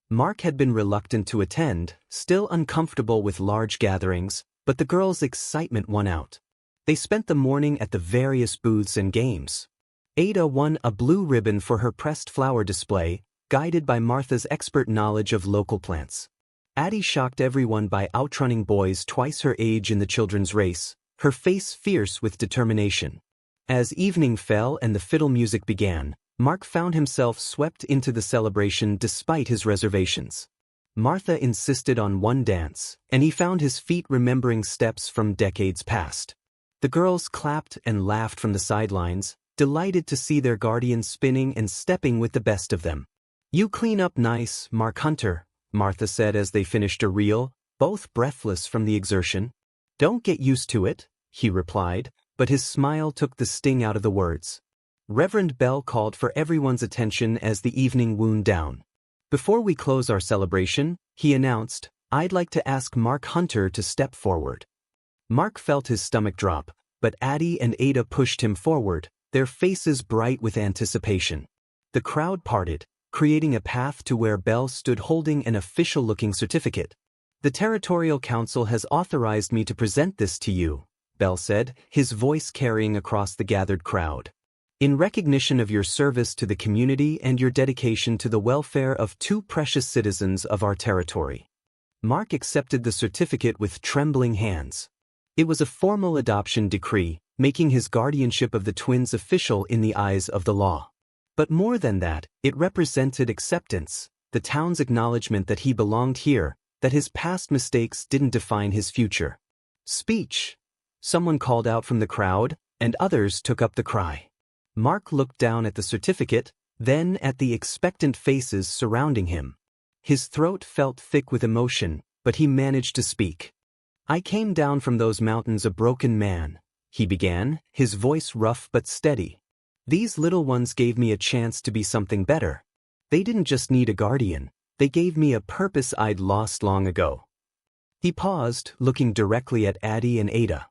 S1: Mark had been reluctant to attend, still uncomfortable with large gatherings, but the girls' excitement won out. They spent the morning at the various booths and games. Ada won a blue ribbon for her pressed flower display, guided by Martha's expert knowledge of local plants. Addie shocked everyone by outrunning boys twice her age in the children's race, her face fierce with determination. As evening fell and the fiddle music began, Mark found himself swept into the celebration despite his reservations. Martha insisted on one dance, and he found his feet remembering steps from decades past. The girls clapped and laughed from the sidelines, delighted to see their guardian spinning and stepping with the best of them. "You clean up nice, Mark Hunter," Martha said as they finished a reel, both breathless from the exertion. "Don't get used to it," he replied, but his smile took the sting out of the words. Reverend Bell called for everyone's attention as the evening wound down. Before we close our celebration, he announced, "I'd like to ask Mark Hunter to step forward." Mark felt his stomach drop, but Addie and Ada pushed him forward, their faces bright with anticipation. The crowd parted, creating a path to where Bell stood holding an official-looking certificate. "The Territorial Council has authorized me to present this to you," Bell said, his voice carrying across the gathered crowd. "In recognition of your service to the community and your dedication to the welfare of two precious citizens of our territory." Mark accepted the certificate with trembling hands. It was a formal adoption decree, making his guardianship of the twins official in the eyes of the law. But more than that, it represented acceptance, the town's acknowledgement that he belonged here, that his past mistakes didn't define his future. "Speech!" Someone called out from the crowd, and others took up the cry. Mark looked down at the certificate, then at the expectant faces surrounding him. His throat felt thick with emotion, but he managed to speak. "I came down from those mountains a broken man," he began, his voice rough but steady. "These little ones gave me a chance to be something better. They didn't just need a guardian, they gave me a purpose I'd lost long ago." He paused, looking directly at Addie and Ada.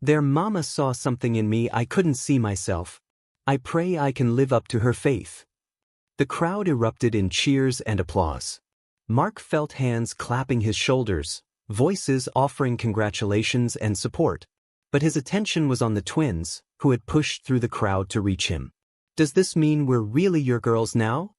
S1: "Their mama saw something in me I couldn't see myself. I pray I can live up to her faith." The crowd erupted in cheers and applause. Mark felt hands clapping his shoulders, voices offering congratulations and support. But his attention was on the twins, who had pushed through the crowd to reach him. "Does this mean we're really your girls now?"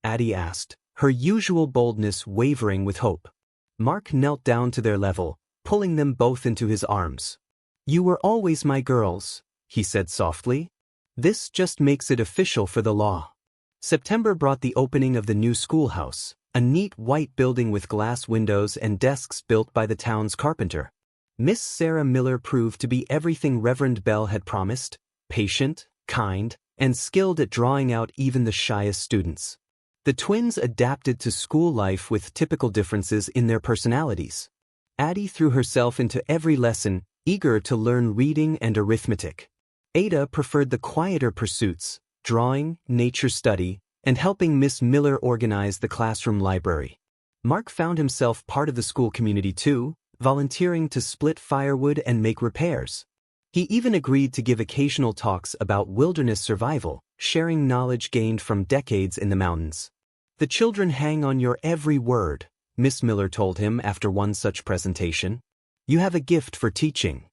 S1: Addie asked, her usual boldness wavering with hope. Mark knelt down to their level, pulling them both into his arms. "You were always my girls," he said softly. "This just makes it official for the law." September brought the opening of the new schoolhouse, a neat white building with glass windows and desks built by the town's carpenter. Miss Sarah Miller proved to be everything Reverend Bell had promised: patient, kind, and skilled at drawing out even the shyest students. The twins adapted to school life with typical differences in their personalities. Addie threw herself into every lesson, eager to learn reading and arithmetic. Ada preferred the quieter pursuits, drawing, nature study, and helping Miss Miller organize the classroom library. Mark found himself part of the school community too, volunteering to split firewood and make repairs. He even agreed to give occasional talks about wilderness survival, sharing knowledge gained from decades in the mountains. "The children hang on your every word," Miss Miller told him after one such presentation. "You have a gift for teaching."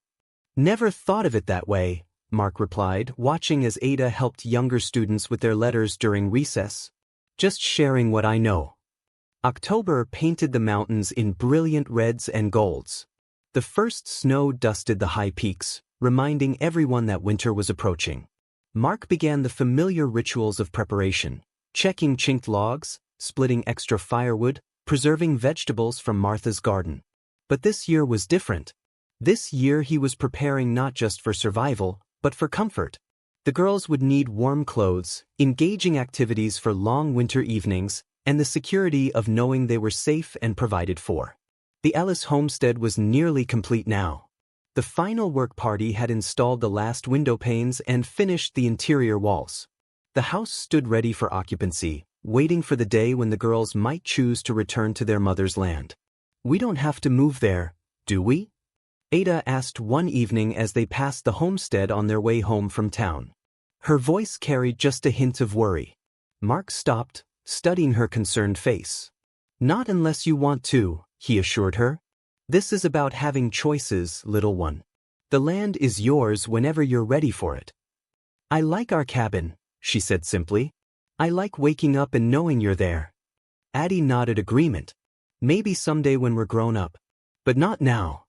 S1: "Never thought of it that way," Mark replied, watching as Ada helped younger students with their letters during recess. "Just sharing what I know." October painted the mountains in brilliant reds and golds. The first snow dusted the high peaks, reminding everyone that winter was approaching. Mark began the familiar rituals of preparation, checking chinked logs, splitting extra firewood, preserving vegetables from Martha's garden. But this year was different. This year he was preparing not just for survival, but for comfort. The girls would need warm clothes, engaging activities for long winter evenings, and the security of knowing they were safe and provided for. The Ellis homestead was nearly complete now. The final work party had installed the last window panes and finished the interior walls. The house stood ready for occupancy, waiting for the day when the girls might choose to return to their mother's land. "We don't have to move there, do we?" Ada asked one evening as they passed the homestead on their way home from town. Her voice carried just a hint of worry. Mark stopped, studying her concerned face. "Not unless you want to," he assured her. "This is about having choices, little one. The land is yours whenever you're ready for it." "I like our cabin," she said simply. "I like waking up and knowing you're there." Addie nodded agreement. "Maybe someday when we're grown up. But not now."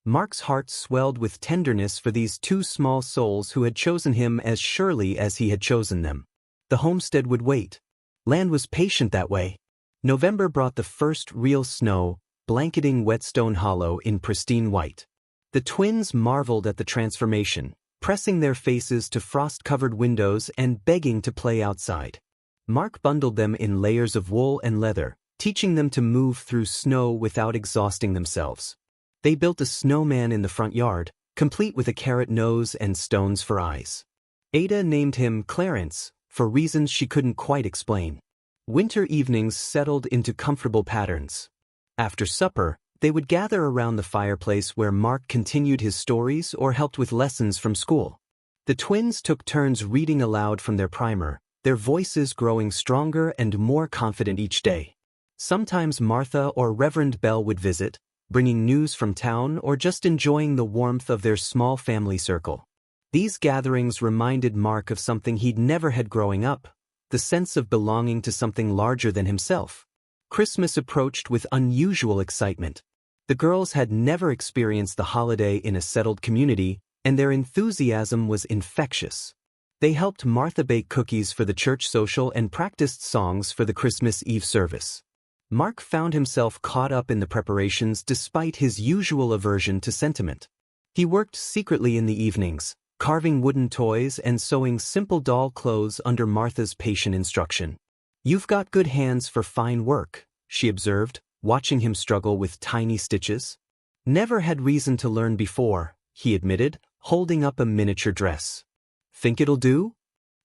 S1: Mark's heart swelled with tenderness for these two small souls who had chosen him as surely as he had chosen them. The homestead would wait. Land was patient that way. November brought the first real snow, blanketing Wetstone Hollow in pristine white. The twins marveled at the transformation, pressing their faces to frost-covered windows and begging to play outside. Mark bundled them in layers of wool and leather, teaching them to move through snow without exhausting themselves. They built a snowman in the front yard, complete with a carrot nose and stones for eyes. Ada named him Clarence, for reasons she couldn't quite explain. Winter evenings settled into comfortable patterns. After supper, they would gather around the fireplace where Mark continued his stories or helped with lessons from school. The twins took turns reading aloud from their primer, their voices growing stronger and more confident each day. Sometimes Martha or Reverend Bell would visit, bringing news from town or just enjoying the warmth of their small family circle. These gatherings reminded Mark of something he'd never had growing up, the sense of belonging to something larger than himself. Christmas approached with unusual excitement. The girls had never experienced the holiday in a settled community, and their enthusiasm was infectious. They helped Martha bake cookies for the church social and practiced songs for the Christmas Eve service. Mark found himself caught up in the preparations despite his usual aversion to sentiment. He worked secretly in the evenings, carving wooden toys and sewing simple doll clothes under Martha's patient instruction. "You've got good hands for fine work," she observed, watching him struggle with tiny stitches. "Never had reason to learn before," he admitted, holding up a miniature dress. "Think it'll do?"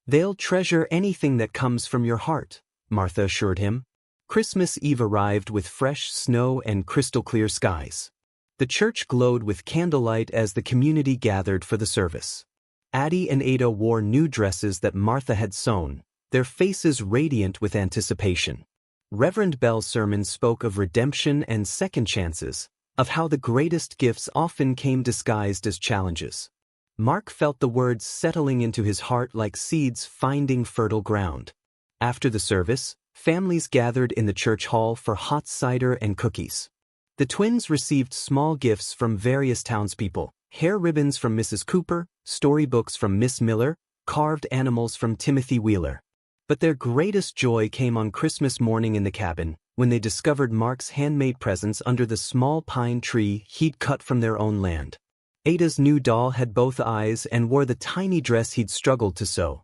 S1: "They'll treasure anything that comes from your heart," Martha assured him. Christmas Eve arrived with fresh snow and crystal-clear skies. The church glowed with candlelight as the community gathered for the service. Addie and Ada wore new dresses that Martha had sewn, their faces radiant with anticipation. Reverend Bell's sermon spoke of redemption and second chances, of how the greatest gifts often came disguised as challenges. Mark felt the words settling into his heart like seeds finding fertile ground. After the service, families gathered in the church hall for hot cider and cookies. The twins received small gifts from various townspeople, hair ribbons from Mrs. Cooper, storybooks from Miss Miller, carved animals from Timothy Wheeler. But their greatest joy came on Christmas morning in the cabin, when they discovered Mark's handmade presents under the small pine tree he'd cut from their own land. Ada's new doll had both eyes and wore the tiny dress he'd struggled to sew.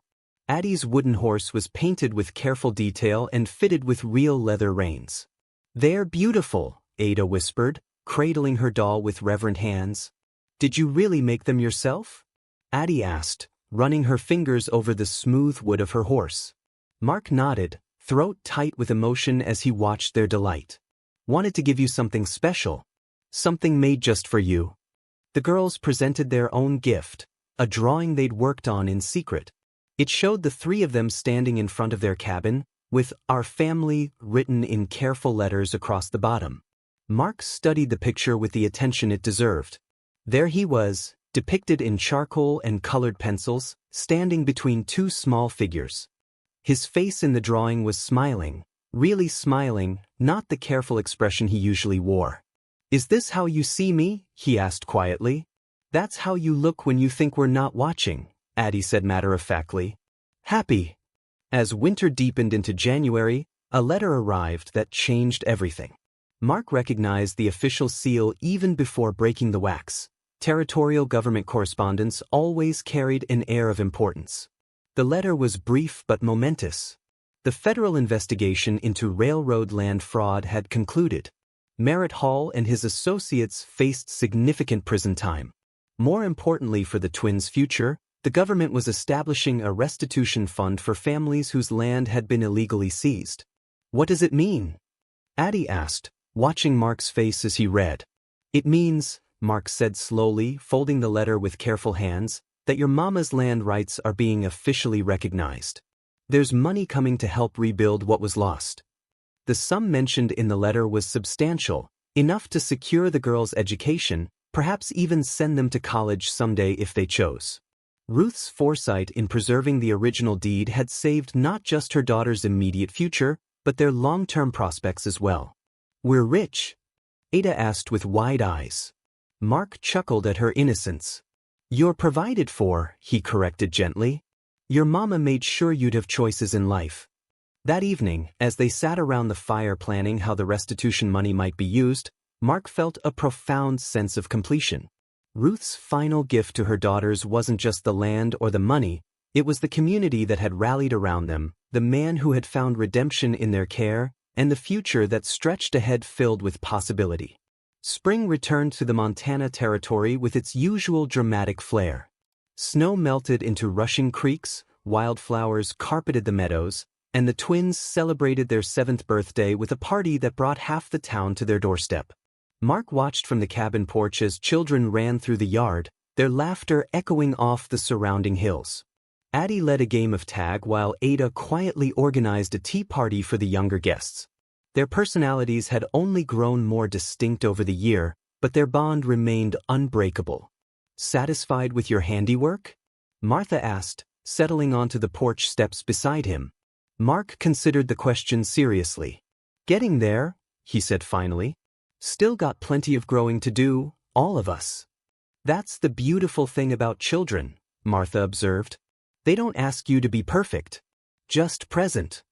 S1: Addie's wooden horse was painted with careful detail and fitted with real leather reins. "They're beautiful," Ada whispered, cradling her doll with reverent hands. "Did you really make them yourself?" Addie asked, running her fingers over the smooth wood of her horse. Mark nodded, throat tight with emotion as he watched their delight. "Wanted to give you something special. Something made just for you." The girls presented their own gift, a drawing they'd worked on in secret. It showed the three of them standing in front of their cabin, with "Our Family" written in careful letters across the bottom. Mark studied the picture with the attention it deserved. There he was, depicted in charcoal and colored pencils, standing between two small figures. His face in the drawing was smiling, really smiling, not the careful expression he usually wore. "Is this how you see me?" he asked quietly. "That's how you look when you think we're not watching," Addie said matter-of-factly. "Happy." As winter deepened into January, a letter arrived that changed everything. Mark recognized the official seal even before breaking the wax. Territorial government correspondence always carried an air of importance. The letter was brief but momentous. The federal investigation into railroad land fraud had concluded. Merritt Hall and his associates faced significant prison time. More importantly for the twins' future, the government was establishing a restitution fund for families whose land had been illegally seized. "What does it mean?" Addie asked, watching Mark's face as he read. "It means," Mark said slowly, folding the letter with careful hands, "that your mama's land rights are being officially recognized. There's money coming to help rebuild what was lost." The sum mentioned in the letter was substantial, enough to secure the girls' education, perhaps even send them to college someday if they chose. Ruth's foresight in preserving the original deed had saved not just her daughter's immediate future, but their long-term prospects as well. "We're rich?" Ada asked with wide eyes. Mark chuckled at her innocence. "You're provided for," he corrected gently. "Your mama made sure you'd have choices in life." That evening, as they sat around the fire planning how the restitution money might be used, Mark felt a profound sense of completion. Ruth's final gift to her daughters wasn't just the land or the money, it was the community that had rallied around them, the man who had found redemption in their care, and the future that stretched ahead filled with possibility. Spring returned to the Montana Territory with its usual dramatic flair. Snow melted into rushing creeks, wildflowers carpeted the meadows, and the twins celebrated their 7th birthday with a party that brought half the town to their doorstep. Mark watched from the cabin porch as children ran through the yard, their laughter echoing off the surrounding hills. Addie led a game of tag while Ada quietly organized a tea party for the younger guests. Their personalities had only grown more distinct over the year, but their bond remained unbreakable. "Satisfied with your handiwork?" Martha asked, settling onto the porch steps beside him. Mark considered the question seriously. "Getting there," he said finally. "Still got plenty of growing to do, all of us." "That's the beautiful thing about children," Martha observed. "They don't ask you to be perfect, just present."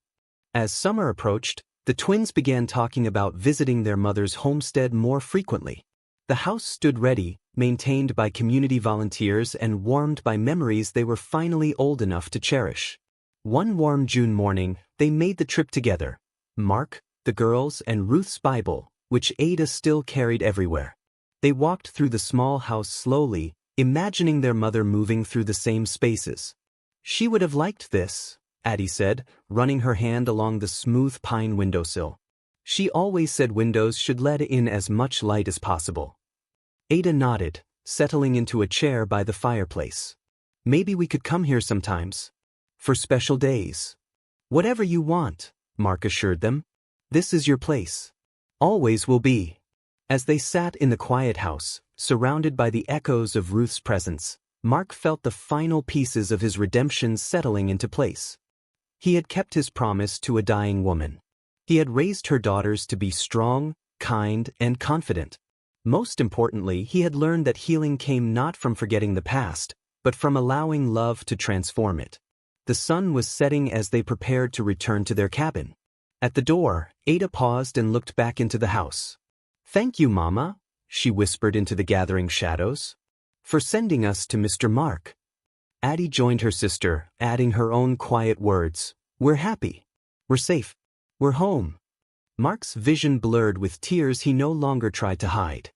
S1: As summer approached, the twins began talking about visiting their mother's homestead more frequently. The house stood ready, maintained by community volunteers and warmed by memories they were finally old enough to cherish. One warm June morning, they made the trip together. Mark, the girls, and Ruth's Bible, which Ada still carried everywhere. They walked through the small house slowly, imagining their mother moving through the same spaces. "She would have liked this," Addie said, running her hand along the smooth pine windowsill. "She always said windows should let in as much light as possible." Ada nodded, settling into a chair by the fireplace. "Maybe we could come here sometimes. For special days." "Whatever you want," Mark assured them. "This is your place. Always will be." As they sat in the quiet house, surrounded by the echoes of Ruth's presence, Mark felt the final pieces of his redemption settling into place. He had kept his promise to a dying woman. He had raised her daughters to be strong, kind, and confident. Most importantly, he had learned that healing came not from forgetting the past, but from allowing love to transform it. The sun was setting as they prepared to return to their cabin. At the door, Ada paused and looked back into the house. "Thank you, Mama," she whispered into the gathering shadows, "for sending us to Mr. Mark." Addie joined her sister, adding her own quiet words. "We're happy. We're safe. We're home." Mark's vision blurred with tears he no longer tried to hide.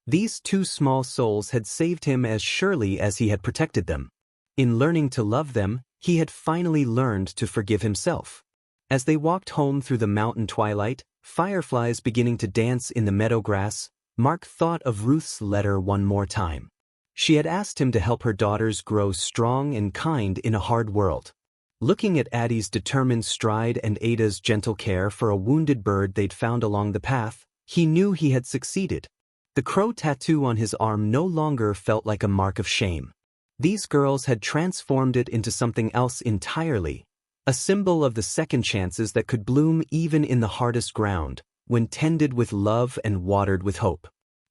S1: These two small souls had saved him as surely as he had protected them. In learning to love them, he had finally learned to forgive himself. As they walked home through the mountain twilight, fireflies beginning to dance in the meadow grass, Mark thought of Ruth's letter one more time. She had asked him to help her daughters grow strong and kind in a hard world. Looking at Addie's determined stride and Ada's gentle care for a wounded bird they'd found along the path, he knew he had succeeded. The crow tattoo on his arm no longer felt like a mark of shame. These girls had transformed it into something else entirely, a symbol of the second chances that could bloom even in the hardest ground, when tended with love and watered with hope.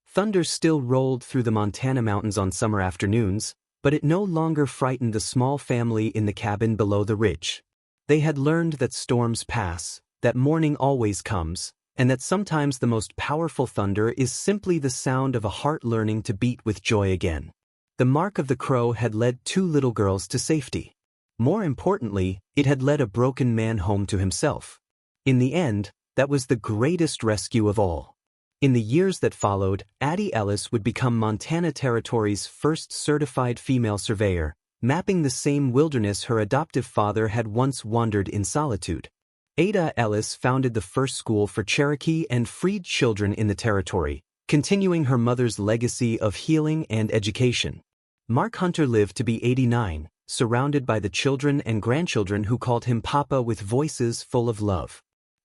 S1: Thunder still rolled through the Montana mountains on summer afternoons, but it no longer frightened the small family in the cabin below the ridge. They had learned that storms pass, that morning always comes, and that sometimes the most powerful thunder is simply the sound of a heart learning to beat with joy again. The mark of the crow had led two little girls to safety. More importantly, it had led a broken man home to himself. In the end, that was the greatest rescue of all. In the years that followed, Addie Ellis would become Montana Territory's first certified female surveyor, mapping the same wilderness her adoptive father had once wandered in solitude. Ada Ellis founded the first school for Cherokee and freed children in the territory, continuing her mother's legacy of healing and education. Mark Hunter lived to be 89, surrounded by the children and grandchildren who called him Papa with voices full of love.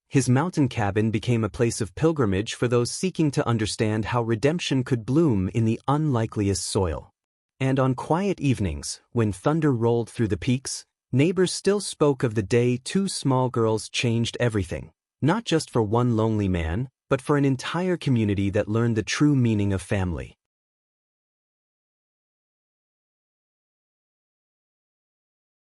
S1: His mountain cabin became a place of pilgrimage for those seeking to understand how redemption could bloom in the unlikeliest soil. And on quiet evenings, when thunder rolled through the peaks, neighbors still spoke of the day two small girls changed everything, not just for one lonely man, but for an entire community that learned the true meaning of family.